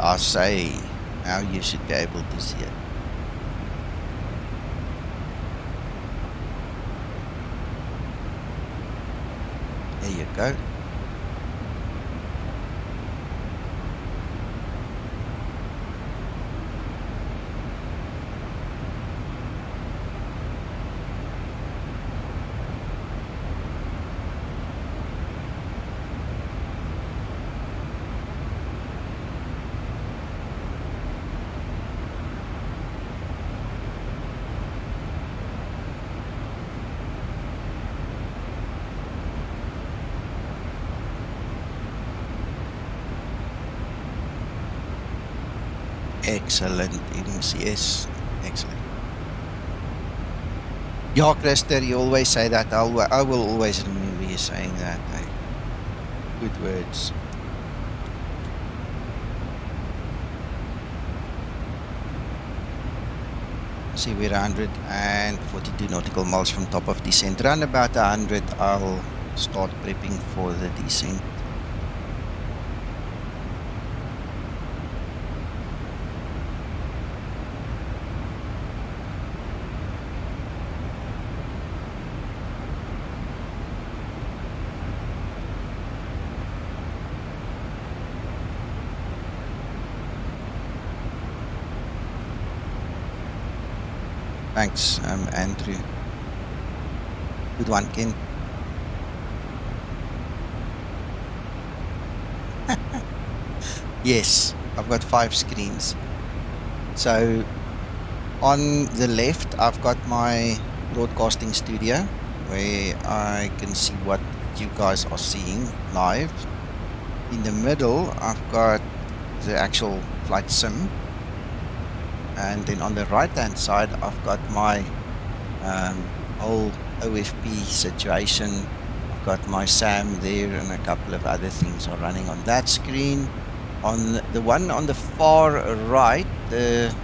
I say, now you should be able to see it. There you go. Excellent, MCS. Excellent. Yeah, Christer, you always say that. I will always remember you saying that. Eh? Good words. See, we're 142 nautical miles from top of descent. Around about 100, I'll start prepping for the descent. Thanks, Andrew. Good one, Ken. Yes, I've got 5 screens. So on the left, I've got my broadcasting studio where I can see what you guys are seeing live. In the middle, I've got the actual flight sim. And then on the right hand side, I've got my whole OFP situation. I've got my SAM there and a couple of other things are running on that screen. On the one on the far right, the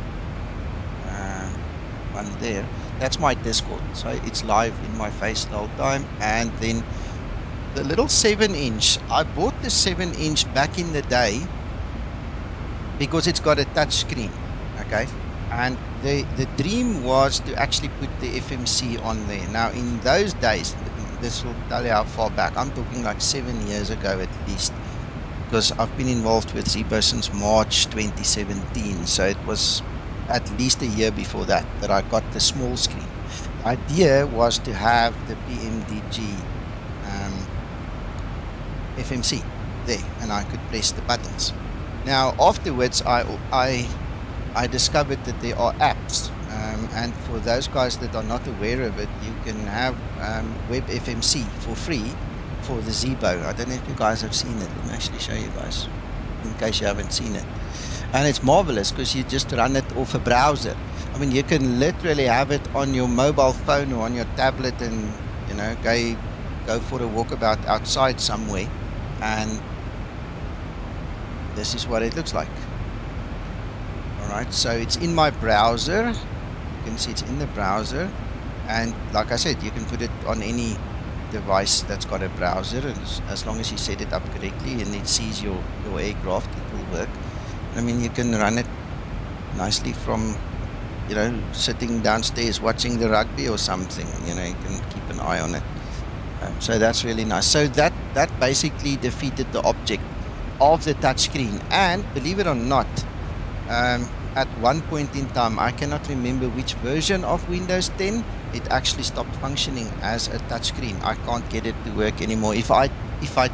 one there, that's my Discord. So it's live in my face the whole time. And then the little 7-inch, I bought the 7-inch back in the day because it's got a touch screen. Okay, and the dream was to actually put the FMC on there. Now in those days, this will tell you how far back. I'm talking like 7 years ago at least, because I've been involved with Zibo since March 2017. So it was at least a year before that I got the small screen. The idea was to have the PMDG FMC there, and I could press the buttons. Now afterwards I discovered that there are apps, and for those guys that are not aware of it, you can have web FMC for free for the Zibo. I don't know if you guys have seen it. Let me actually show you guys in case you haven't seen it. And it's marvelous because you just run it off a browser. I mean, you can literally have it on your mobile phone or on your tablet, and you know, go for a walkabout outside somewhere, and this is what it looks like. Alright, so it's in my browser. You can see it's in the browser, and like I said, you can put it on any device that's got a browser, and as long as you set it up correctly and it sees your aircraft, it will work. I mean, you can run it nicely from, you know, sitting downstairs watching the rugby or something. You know, you can keep an eye on it. So that's really nice. So that basically defeated the object of the touchscreen. And believe it or not, at one point in time, I cannot remember which version of Windows 10, it actually stopped functioning as a touchscreen. I can't get it to work anymore. If I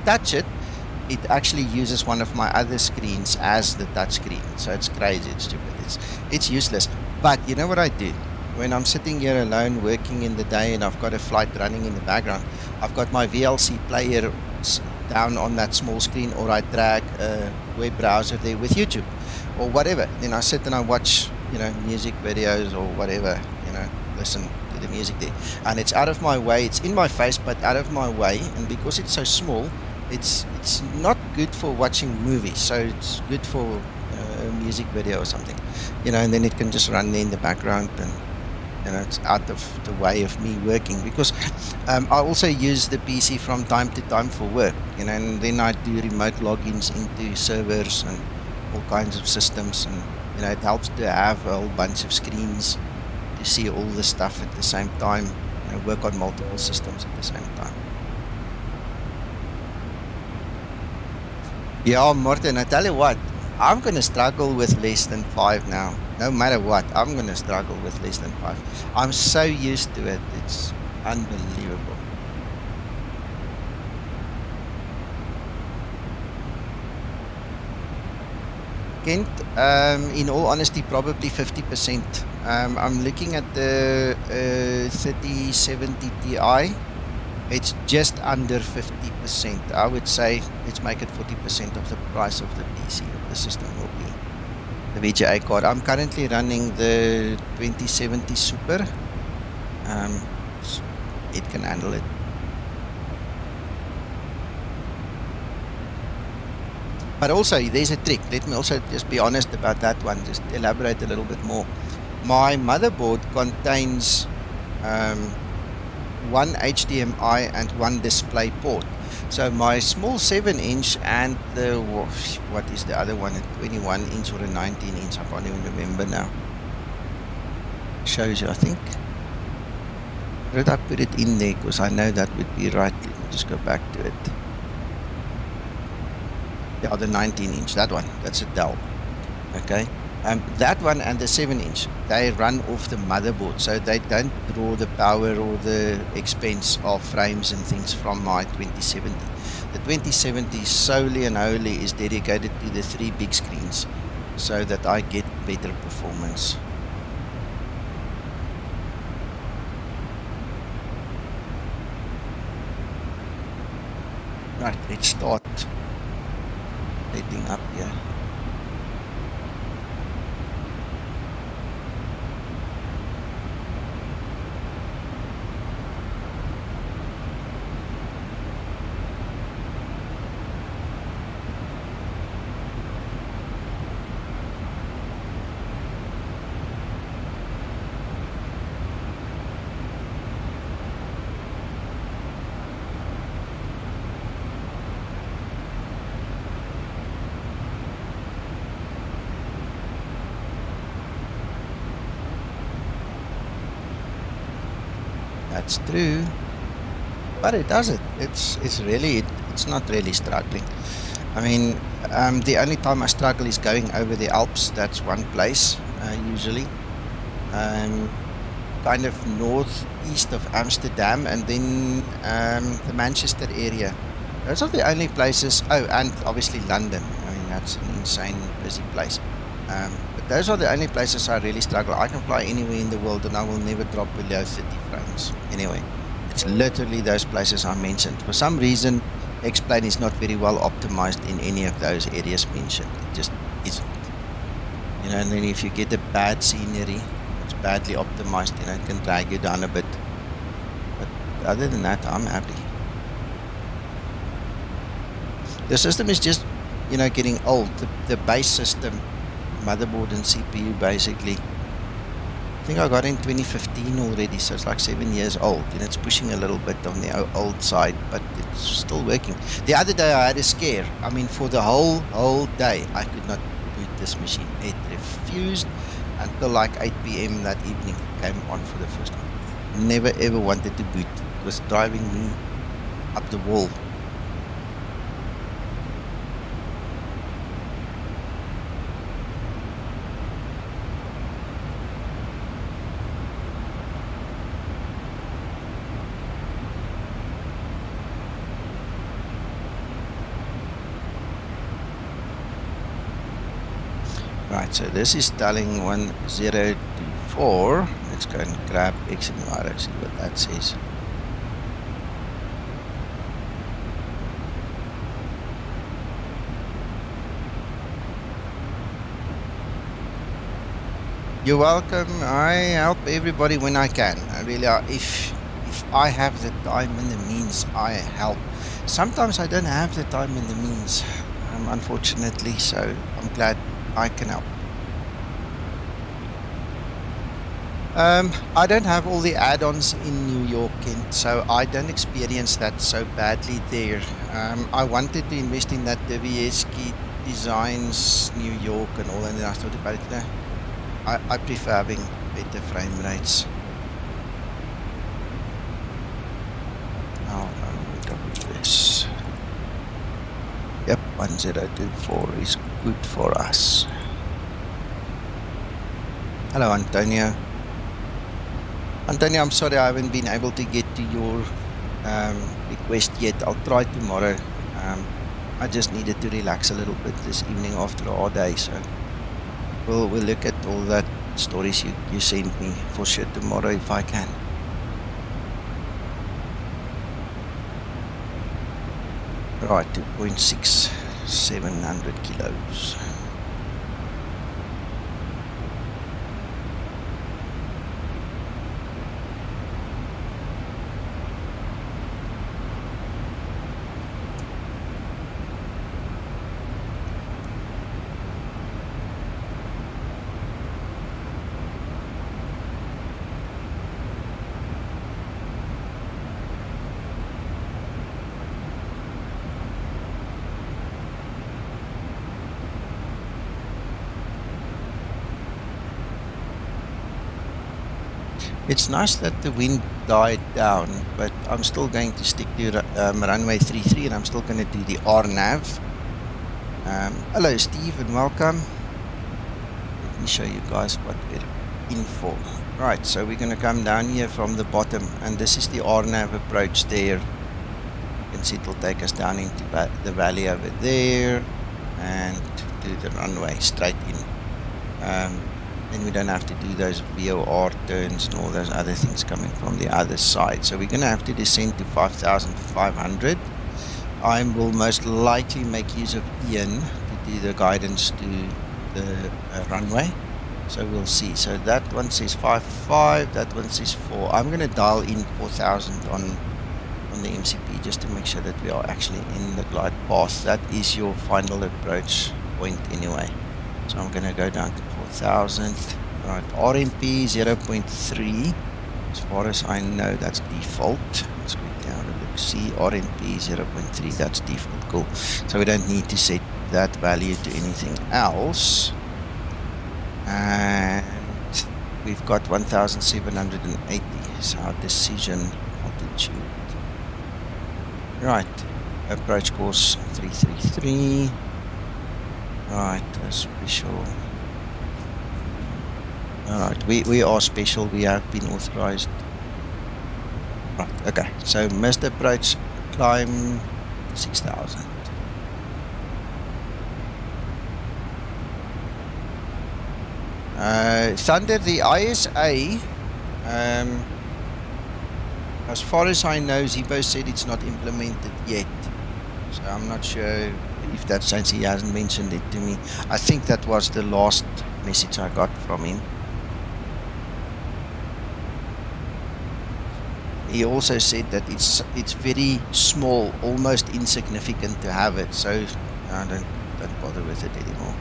touch it, it actually uses one of my other screens as the touchscreen. So it's crazy, it's stupid, it's useless. But you know what I do? When I'm sitting here alone working in the day and I've got a flight running in the background, I've got my VLC player down on that small screen, or I drag a web browser there with YouTube or whatever. Then I sit and I watch, you know, music videos or whatever, you know, listen to the music there. And it's out of my way, it's in my face, but out of my way. And because it's so small, it's not good for watching movies, so it's good for a music video or something, you know, and then it can just run there in the background, and you know, it's out of the way of me working. Because I also use the PC from time to time for work, you know, and then I do remote logins into servers and all kinds of systems, and you know, it helps to have a whole bunch of screens to see all the stuff at the same time, you know, work on multiple systems at the same time. Yeah, Martin, I tell you what, I'm going to struggle with less than 5 now. No matter what, I'm going to struggle with less than 5. I'm so used to it, it's unbelievable. Kent, in all honesty, probably 50%. I'm looking at the 3070 Ti. It's just under 50%. I would say let's make it 40% of the price of the PC. The system will be the VGA card. I'm currently running the 2070 Super. It can handle it. But also, there's a trick. Let me also just be honest about that one. Just elaborate a little bit more. My motherboard contains one HDMI and one display port. So my small 7-inch and the, what is the other one, a 21-inch or a 19-inch, I can't even remember now. Shows you, I think. Did I put it in there? Because I know that would be right. Let me just go back to it. Yeah, the 19-inch, that one, that's a Dell. Okay. That one and the 7-inch, they run off the motherboard, so they don't draw the power or the expense of frames and things from my 2070. The 2070 solely and wholly is dedicated to the 3 big screens, so that I get better performance. Right, let's start setting up here. That's true. But it does it. It's really it's not really struggling. I mean, the only time I struggle is going over the Alps. That's one place usually. Kind of northeast of Amsterdam, and then the Manchester area. Those are the only places. Oh, and obviously London. I mean, that's an insane busy place. But those are the only places I really struggle. I can fly anywhere in the world and I will never drop below 30 frames. Anyway, it's literally those places I mentioned. For some reason, X-Plane is not very well optimized in any of those areas mentioned. It just isn't. You know, and then if you get a bad scenery, it's badly optimized, you know, it can drag you down a bit. But other than that, I'm happy. The system is just, you know, getting old. The base system, motherboard and CPU basically, I think I got in 2015 already, so it's like 7 years old, and it's pushing a little bit on the old side, but it's still working. The other day I had a scare. I mean, for the whole day I could not boot this machine. It refused until like 8 PM that evening. Came on for the first time. Never ever wanted to boot. It was driving me up the wall. Right, so this is telling 1024. Let's go and grab xEnviro, see what that says. You're welcome. I help everybody when I can. I really are. If I have the time and the means, I help. Sometimes I don't have the time and the means, unfortunately, so I'm glad I can help. I don't have all the add-ons in New York, and so I don't experience that so badly there. I wanted to invest in that Dostoevsky Designs New York and all, and then I thought about it. You know, I prefer having better frame rates. Now WS. Yep, 1024 is good for us. Hello, Antonio. Antonio, I'm sorry I haven't been able to get to your request yet. I'll try tomorrow. I just needed to relax a little bit this evening after a hard day, so we'll look at all that stories you sent me for sure tomorrow if I can. Right, 2.6, 700 kilos. It's nice that the wind died down, but I'm still going to stick to runway 33, and I'm still going to do the RNAV. Hello Steve, and welcome. Let me show you guys what we're in for. Right, so we're going to come down here from the bottom, and this is the RNAV approach there. You can see it will take us down into the valley over there, and to the runway straight in. Then we don't have to do those VOR turns and all those other things coming from the other side. So we're going to have to descend to 5,500. I will most likely make use of Ian to do the guidance to the runway. So we'll see. So that one says 5.5, that one says 4. I'm going to dial in 4,000 on the MCP just to make sure that we are actually in the glide path. That is your final approach point anyway. So I'm going to go down to 4,000. Right, RMP 0.3. As far as I know, that's default. Let's go down and look. See, RMP 0.3, that's default. Cool. So we don't need to set that value to anything else. And we've got 1,780. So our decision altitude. Right, approach course 333. Right, special. Alright, we are special, we have been authorized. Right, okay, so missed approach, climb 6,000. Thunder, the ISA, as far as I know, Zibo said it's not implemented yet. So I'm not sure if that's since he hasn't mentioned it to me. I think that was the last message I got from him. He also said that it's very small, almost insignificant to have it. So I don't bother with it anymore.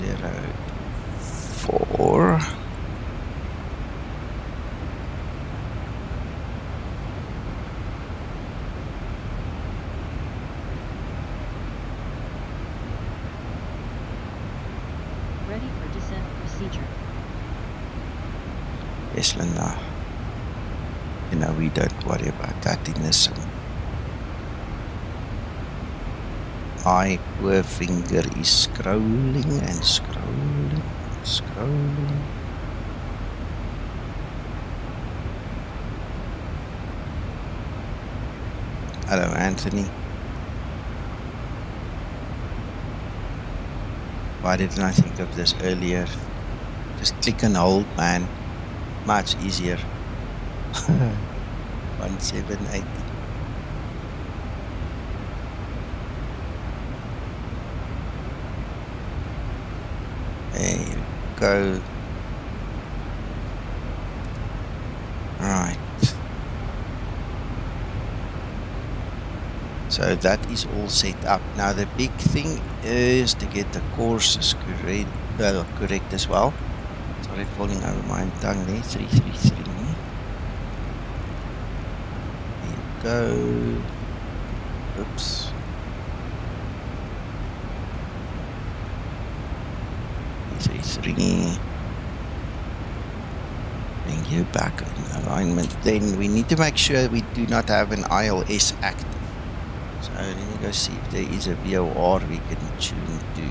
104. Ready for descent procedure. Yes, Linda. You know, we don't worry about that in this sim. My poor finger is scrolling and scrolling and scrolling. Hello, Anthony. Why didn't I think of this earlier? Just click and hold, man. Much easier. 1780. There you go. Right. So that is all set up. Now the big thing is to get the courses correct as well. Sorry, falling over my tongue there. 333. There you go. Oops. 333. Bring you back in alignment. Then we need to make sure we do not have an ILS active. So let me go see if there is a VOR we can tune to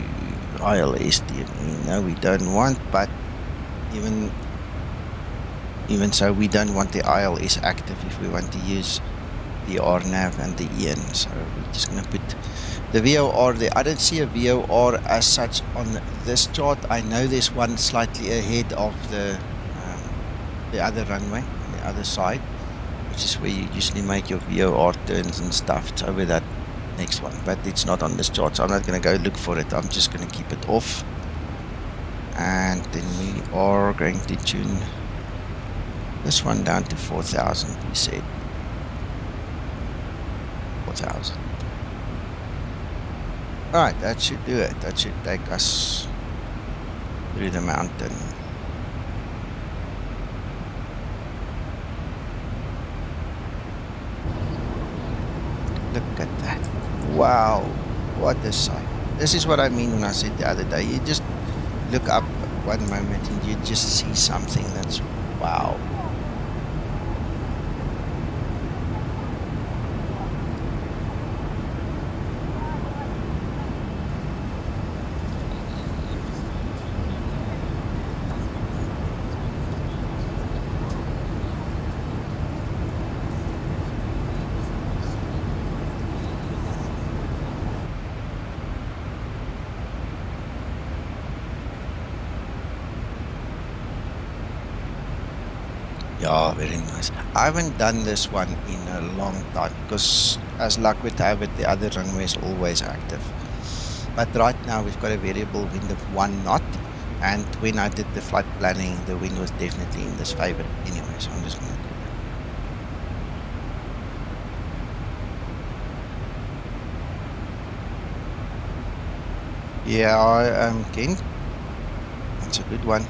ILS DME. No, we don't want, but even so, we don't want the ILS active if we want to use the RNAV and the EN. So we're just going to put the VOR there. I don't see a VOR as such on this chart. I know there's one slightly ahead of the other runway on the other side, which is where you usually make your VOR turns and stuff. It's over that next one, but it's not on this chart, so I'm not going to go look for it. I'm just going to keep it off. And then we are going to tune this one down to 4,000, we said. 4,000. Alright, that should do it. That should take us through the mountain. Look at that. Wow, what a sight. This is what I mean when I said the other day. You just look up one moment and you just see something that's wow. Yeah, very nice. I haven't done this one in a long time because, as luck would have it, the other runway is always active. But right now we've got a variable wind of 1 knot, and when I did the flight planning, the wind was definitely in this favor anyway, so I'm just going to do that. Yeah, Ken, that's a good one.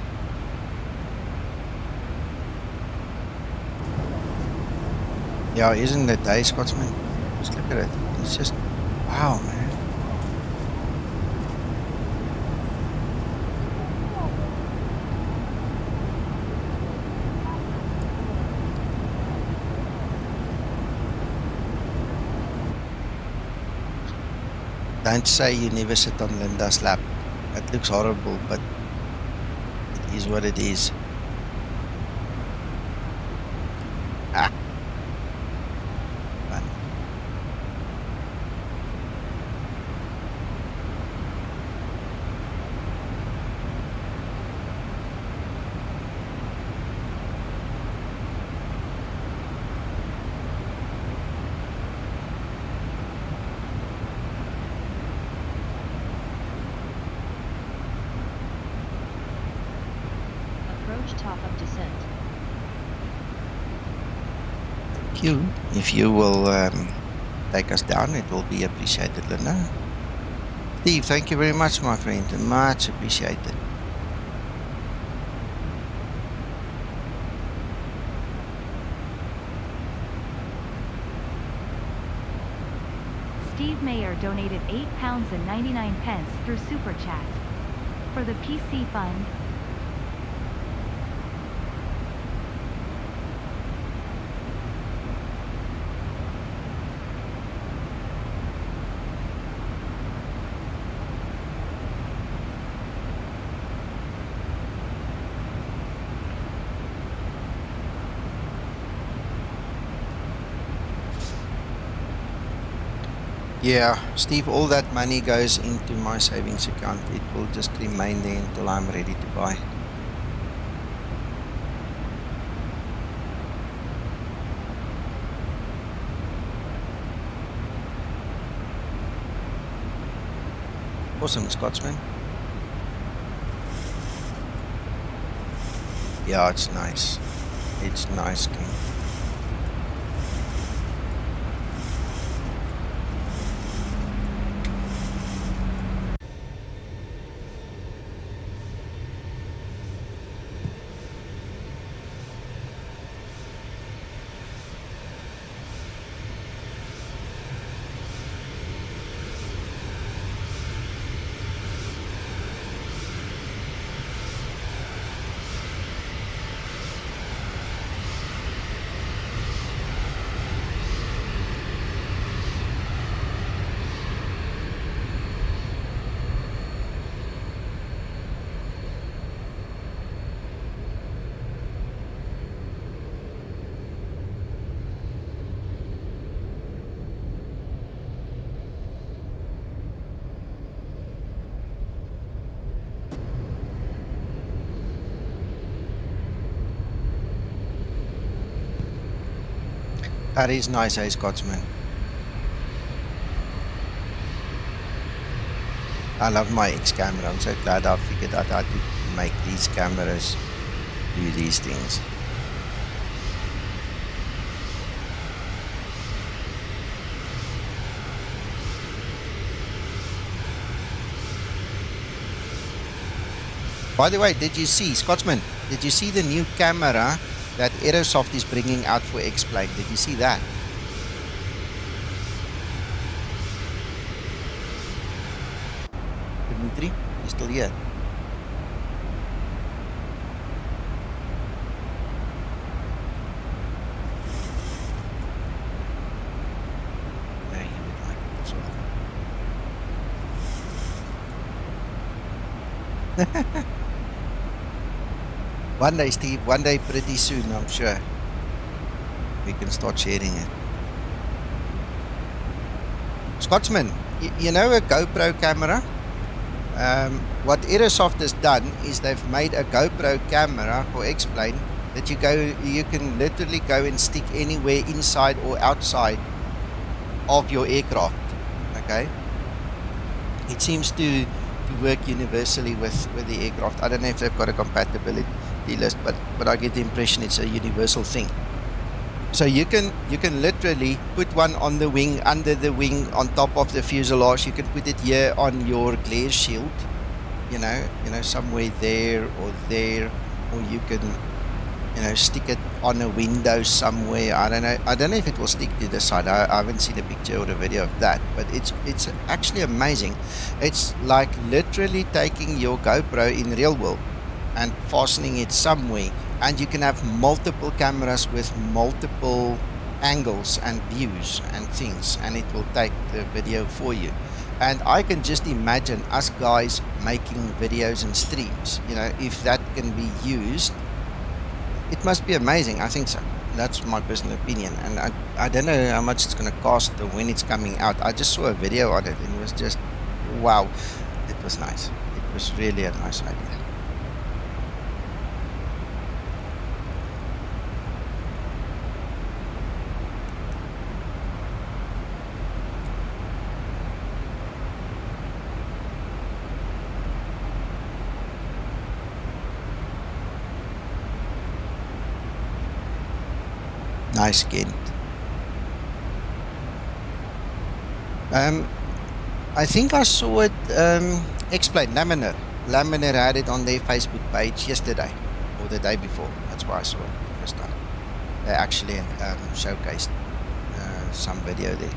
Yeah, isn't it, eh, Scotsman? Just look at it. It's just, wow, man. Don't say you never sit on Linda's lap. That looks horrible, but it is what it is. Ah. Fun. Approach top of descent. Thank you. If you will take us down, it will be appreciated, Linda. Steve, thank you very much, my friend. Much appreciated. Steve Mayer donated £8.99 through SuperChat. For the PC Fund. Yeah, Steve, all that money goes into my savings account. It will just remain there until I'm ready to buy. Awesome, Scotsman. Yeah, it's nice. It's nice, King. That is nice, eh, Scotsman? I love my X camera. I'm so glad I figured out how to make these cameras do these things. By the way, did you see, Scotsman, did you see the new camera that Aerosoft is bringing out for X-Plane? Did you see that? Dimitri, you still here? No, you would like it as well. One day, Steve, one day pretty soon, I'm sure. We can start sharing it. Scotsman, you know a GoPro camera? What Aerosoft has done is they've made a GoPro camera for X-Plane that you can literally go and stick anywhere inside or outside of your aircraft. Okay? It seems to work universally with the aircraft. I don't know if they've got a compatibility list, but I get the impression it's a universal thing. So you can literally put one on the wing, under the wing, on top of the fuselage. You can put it here on your glare shield, you know, somewhere there, or you can, stick it on a window somewhere. I don't know if it will stick to the side. I haven't seen a picture or a video of that, but it's actually amazing. It's like literally taking your GoPro in real world and fastening it somewhere, and you can have multiple cameras with multiple angles and views and things, and it will take the video for you. And I can just imagine us guys making videos and streams. You know, if that can be used, it must be amazing. I think so. That's my personal opinion. And I don't know how much it's going to cost or when it's coming out. I just saw a video on it and it was just, wow. It was nice. It was really a nice idea. Nice Kent. I think I saw it explained. Laminar had it on their Facebook page yesterday or the day before. That's why I saw it the first time. They actually showcased some video there.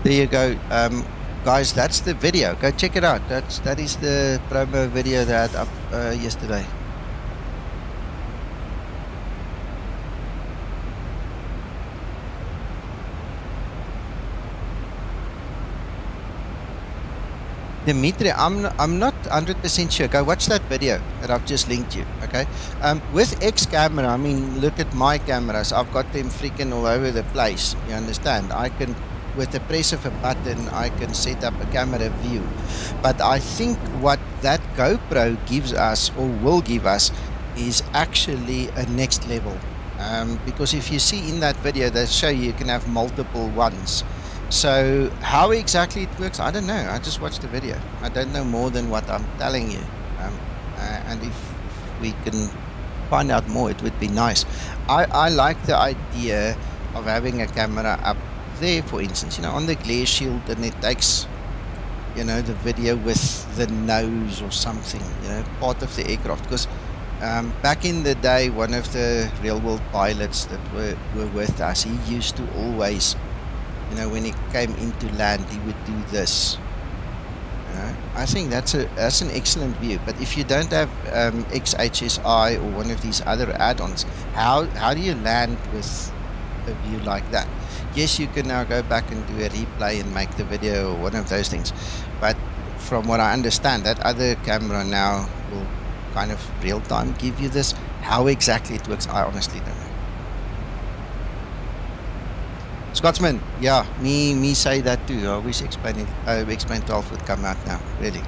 There you go, guys. That's the video. Go check it out. That is the promo video that I had up yesterday. Dimitri, I'm not 100% sure. Go watch that video that I've just linked you. Okay. With X camera, I mean, look at my cameras. I've got them freaking all over the place. You understand? I can, with the press of a button, I can set up a camera view. But I think what that GoPro gives us, or will give us, is actually a next level. Because if you see in that video, they show you can have multiple ones. So how exactly it works, I don't know. I just watched the video. I don't know more than what I'm telling you. And if we can find out more, it would be nice. I like the idea of having a camera up there, for instance, you know, on the glare shield, and it takes, you know, the video with the nose or something, you know, part of the aircraft. Because back in the day, one of the real world pilots that were with us, he used to always, you know, when he came into land, he would do this. You know? I think that's an excellent view. But if you don't have XHSI or one of these other add-ons, how do you land with a view like that? Yes, you can now go back and do a replay and make the video or one of those things. But from what I understand, that other camera now will kind of real time give you this. How exactly it works, I honestly don't know. Scotsman, yeah, me say that too. I wish Explain 12 would come out now, really.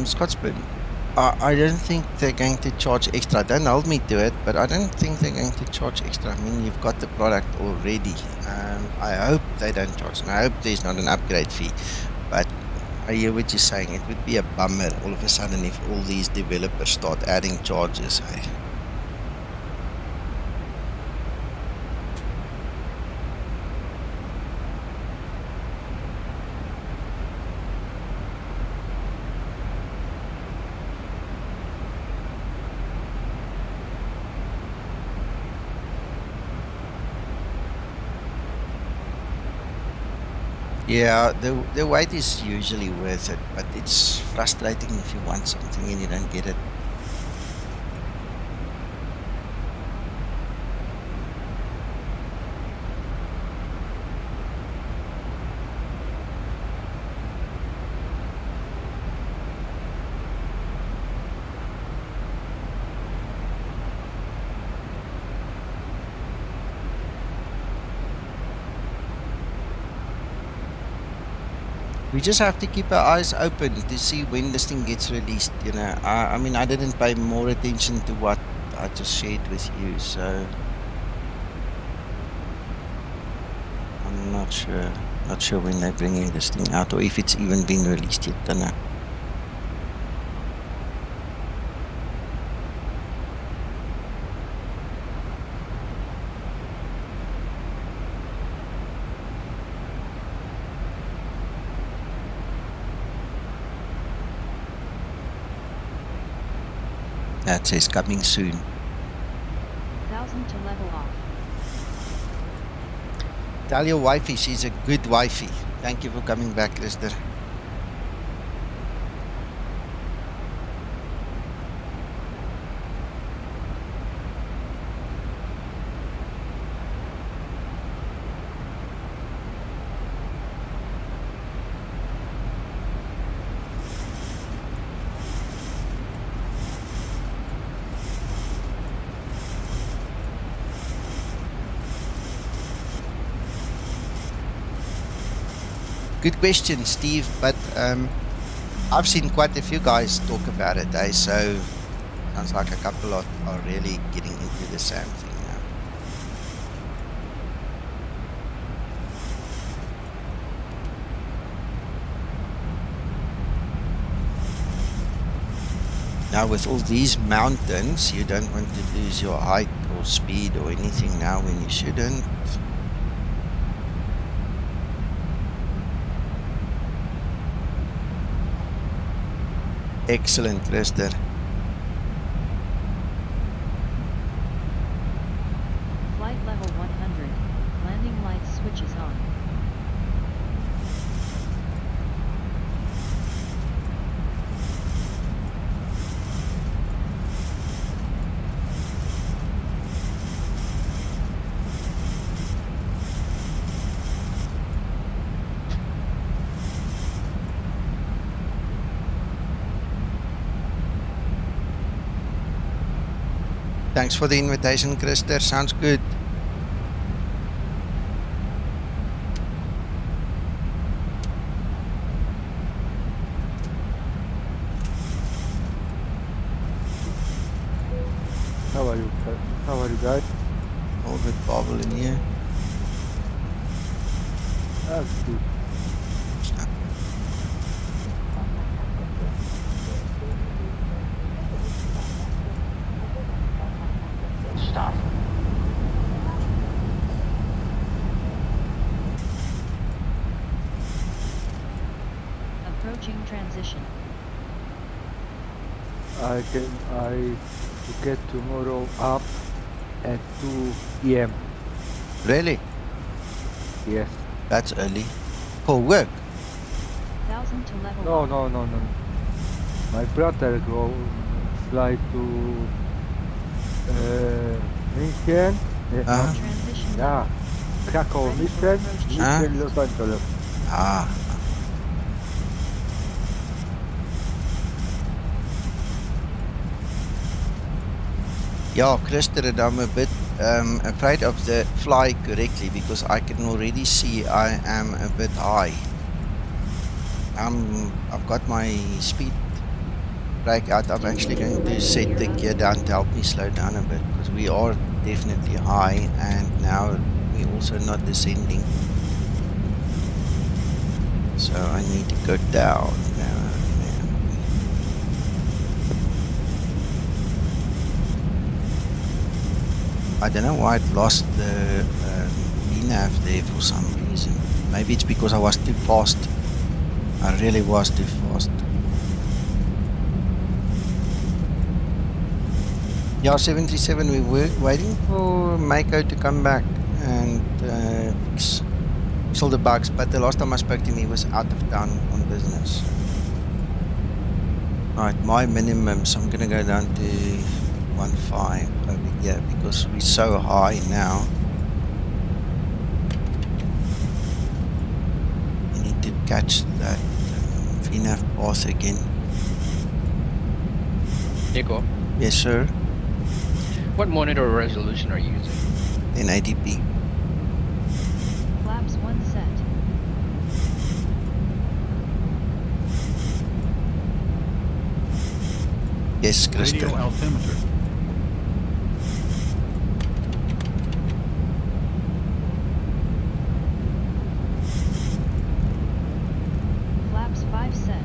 Scotsburn. I don't think they're going to charge extra. Don't hold me to it, but I don't think they're going to charge extra. I mean, you've got the product already. I hope they don't charge, and I hope there's not an upgrade fee. But I hear what you're saying. It would be a bummer all of a sudden if all these developers start adding charges. Hey? Yeah, the wait is usually worth it, but it's frustrating if you want something and you don't get it. We just have to keep our eyes open to see when this thing gets released, you know. I mean, I didn't pay more attention to what I just shared with you, so I'm not sure. Not sure when they're bringing this thing out or if it's even been released yet, don't know. That says coming soon. 1000 to level off. Tell your wifey she's a good wifey. Thank you for coming back, Krista. Good question, Steve, but I've seen quite a few guys talk about it, eh? So sounds like a couple are really getting into the same thing now. Now with all these mountains, you don't want to lose your height or speed or anything now when you shouldn't. Excellent, Krista. Flight level 100. Landing lights switches on. Thanks for the invitation, Krista. Sounds good. How are you? How are you guys? All good, Pavel, in here. That's good. Stop. Approaching transition. I get tomorrow up at 2 p.m. Really? Yes. That's early. For work? 1000 to level No. My brother go fly to München. Transition. Yeah. Krakow, München, Los Angeles. Ah. Yeah, Krista, I'm a bit afraid of the fly correctly because I can already see I am a bit high. I've got my speed brake out, I'm actually going to set the gear down to help me slow down a bit, because we are definitely high and now we're also not descending. So I need to go down. I don't know why it lost the VNAV there for some reason. Maybe it's because I was too fast. I really was too fast. Yeah, 737, we were waiting for Mako to come back and fix all the bugs, but the last time I spoke to him, he was out of town on business. Alright, my minimum, so I'm gonna go down to 1.5 over here because we're so high now. We need to catch that VNAV path again. Nico? Yes, sir. What monitor resolution are you using? 1080p. Flaps 1 set. Yes, Kristen. Radio altimeter. Flaps 5 set.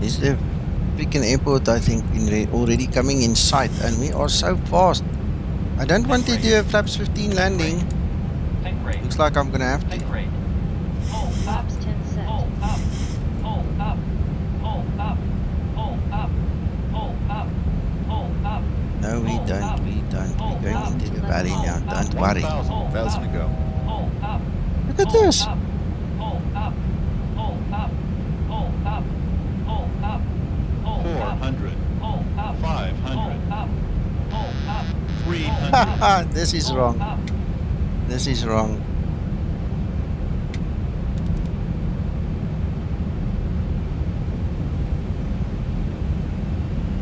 Is the freaking airport, I think, already coming in sight, and we are so fast. I don't want to do a flaps 15 landing. Looks like I'm gonna have to. Flaps 10 set. No, we don't. We're going into the valley now. Don't worry. 1,000 to go. Look at this. 400. 500. 300. Haha, this is wrong. This is wrong.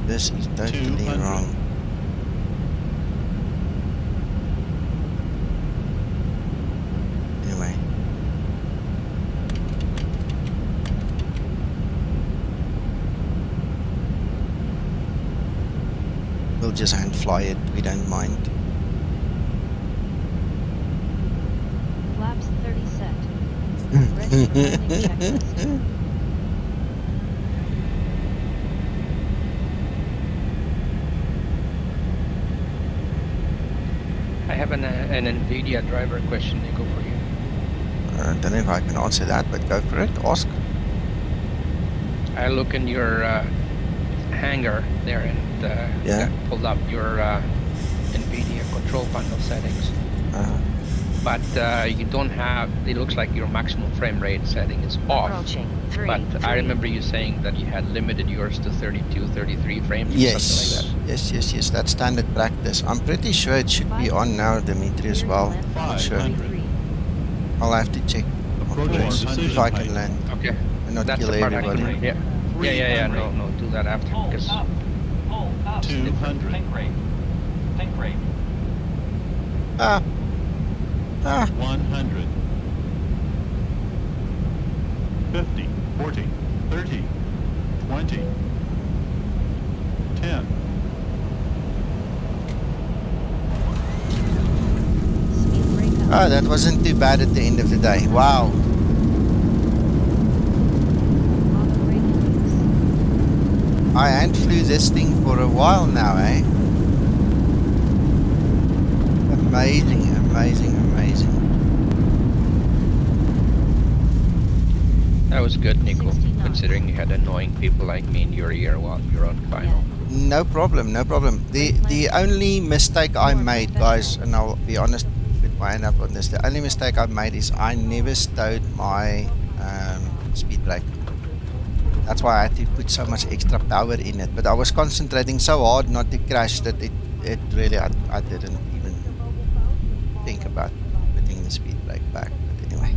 This is totally 200. wrong. Anyway. We'll just hand fly it, we don't mind. Flaps 30 set. Ready for landing checklist. I have an NVIDIA driver question, Nico, for you. I don't know if I can answer that, but go for it. Ask. I look in your hangar there and Yeah. pulled up your NVIDIA control panel settings. But you don't have, it looks like your maximum frame rate setting is off. But I remember you saying that you had limited yours to 32, 33 frames or Yes. something like that. Yes. That's standard practice. I'm pretty sure it should be on now, Dimitri, as well. Not sure. 500. I'll have to check Approaching if I can land Okay. and not That's kill the part I everybody. can, yeah. No, do that after because 200. Ah. 100. 50. 40. 30. 20. 10. Speed break up. Ah, that wasn't too bad at the end of the day. Wow. Auto brake release. I hand flew this thing for a while now, eh? Amazing. that was good, Nico, 69. considering you had annoying people like me in your ear while you're on final. No problem. The only mistake I made, guys, and I'll be honest with my hand up on this, the only mistake I made is I never stowed my speed brake. That's why I had to put so much extra power in it. But I was concentrating so hard not to crash that it really, I didn't even think about putting the speed brake back. But anyway.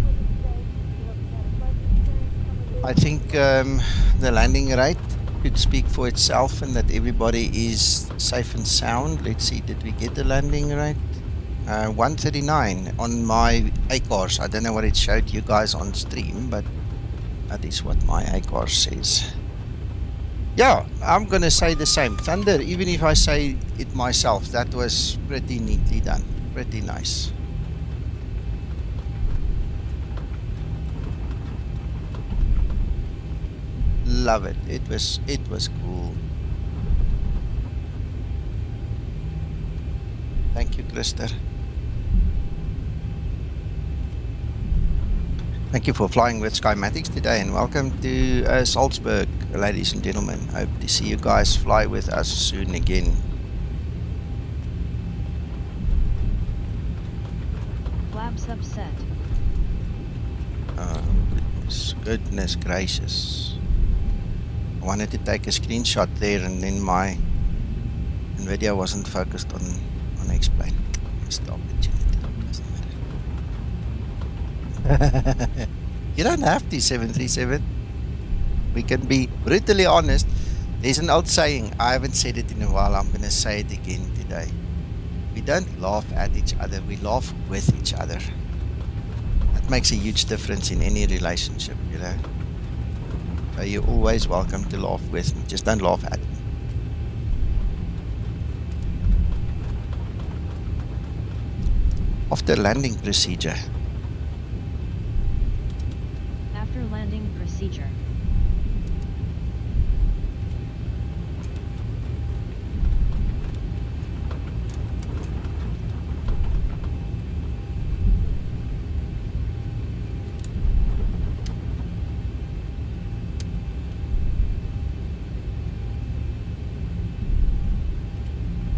I think the landing rate could speak for itself and that everybody is safe and sound. Let's see, did we get the landing rate? 139 on my ACORS. I don't know what it showed you guys on stream, but that is what my ACORS says. Yeah, I'm gonna say the same. Thunder, even if I say it myself, that was pretty neatly done. Pretty nice. Love it. It was cool. Thank you, Krister. Thank you for flying with Skymatix today, and welcome to Salzburg, ladies and gentlemen. Hope to see you guys fly with us soon again. Flaps upset. Oh, goodness gracious. I wanted to take a screenshot there, and then my video wasn't focused on explain. Missed the opportunity. Doesn't matter. You don't have to, 737. We can be brutally honest. There's an old saying, I haven't said it in a while, I'm going to say it again today. We don't laugh at each other, we laugh with each other. That makes a huge difference in any relationship, you know. So you're always welcome to laugh with me, just don't laugh at me. After landing procedure. After landing procedure.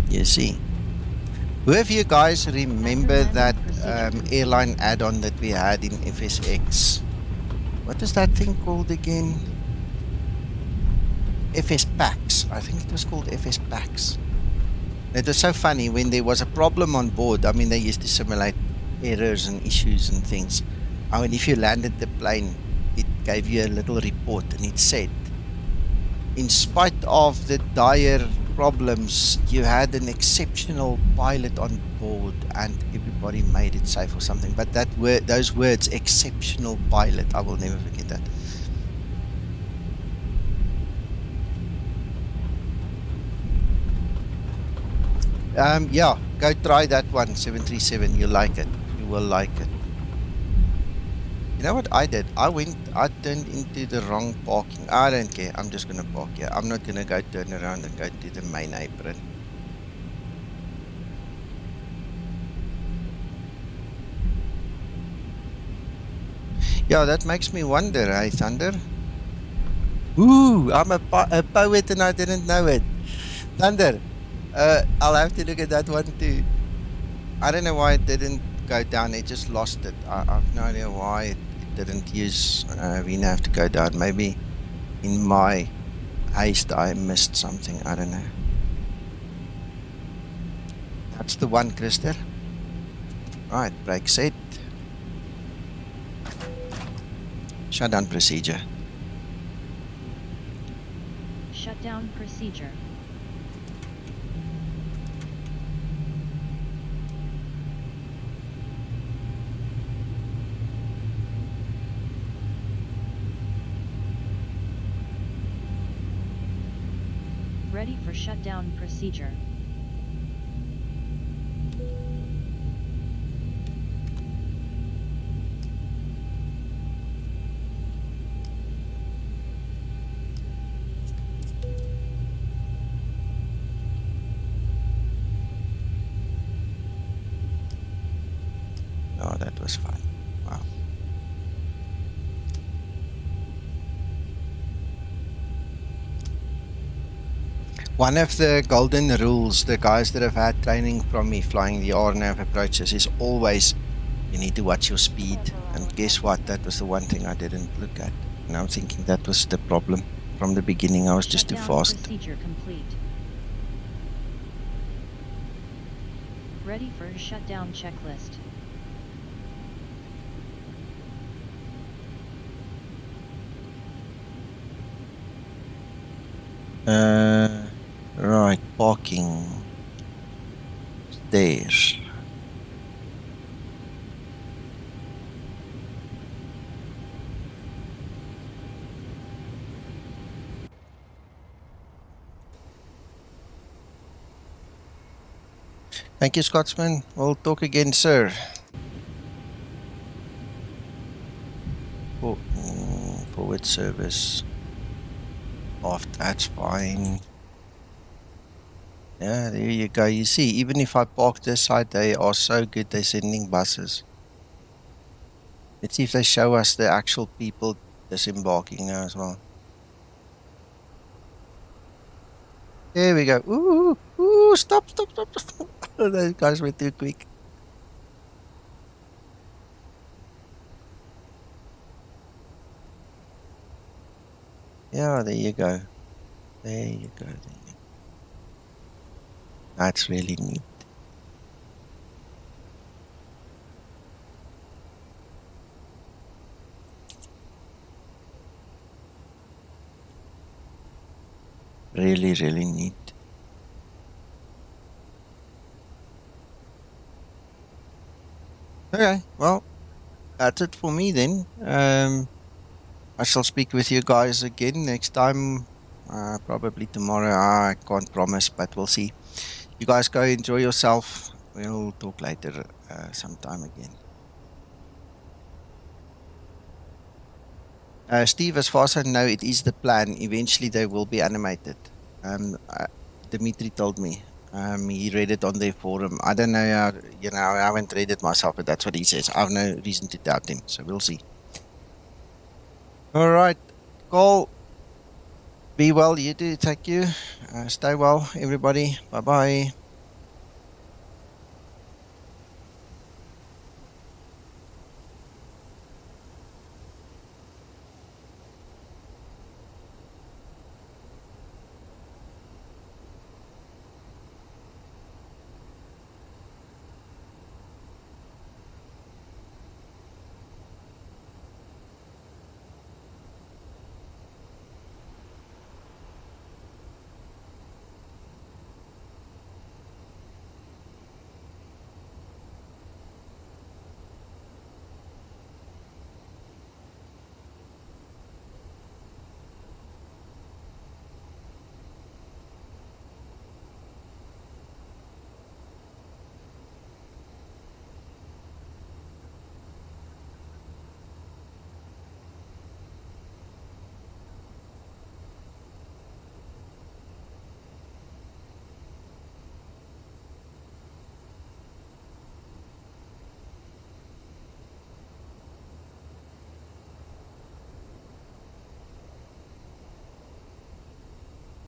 You see. Who of you guys remember that airline add-on that we had in FSX? What is that thing called again? FS Packs. I think it was called FS Packs. It was so funny when there was a problem on board. I mean, they used to simulate errors and issues and things. And if you landed the plane, it gave you a little report, and it said, in spite of the dire problems, you had an exceptional pilot on board and everybody made it safe or something. But that word, those words, exceptional pilot, I will never forget that. Yeah, go try that one, 737. You'll like it. You will like it. You know what I did? I turned into the wrong parking. I don't care. I'm just going to park here. I'm not going to go turn around and go to the main apron. Yeah, that makes me wonder, hey, Thunder? Ooh, I'm a poet and I didn't know it. Thunder, I'll have to look at that one too. I don't know why it didn't go down. It just lost it. I've no idea why it didn't use. We now have to go down. Maybe in my haste I missed something. I don't know. That's the one, Krister. Right, brake set. Shutdown procedure. Shutdown procedure. Ready for shutdown procedure. Oh, that was fun. Wow. One of the golden rules, the guys that have had training from me flying the RNAV approaches, is always you need to watch your speed. And guess what? That was the one thing I didn't look at. And I'm thinking that was the problem. From the beginning, I was just too fast. Procedure complete. Ready for shutdown checklist. Right, parking. Stairs. Thank you, Scotsman. We'll talk again, sir. Forward service. Off, that's fine. Yeah, there you go. You see, even if I park this side, they are so good. They're sending buses. Let's see if they show us the actual people disembarking now as well. There we go. Ooh, stop. Those guys were too quick. Yeah, there you go. There you go. That's really neat. Really, really neat. Okay, well, that's it for me then. I shall speak with you guys again next time. Probably tomorrow. I can't promise, but we'll see. You guys go enjoy yourself. We'll talk later sometime again. Steve, as far as I know, it is the plan. Eventually they will be animated. Dimitri told me. He read it on their forum. I don't know, I haven't read it myself, but that's what he says. I have no reason to doubt him, so we'll see. All right, Cole. Be well, you too. Thank you. Stay well, everybody. Bye-bye.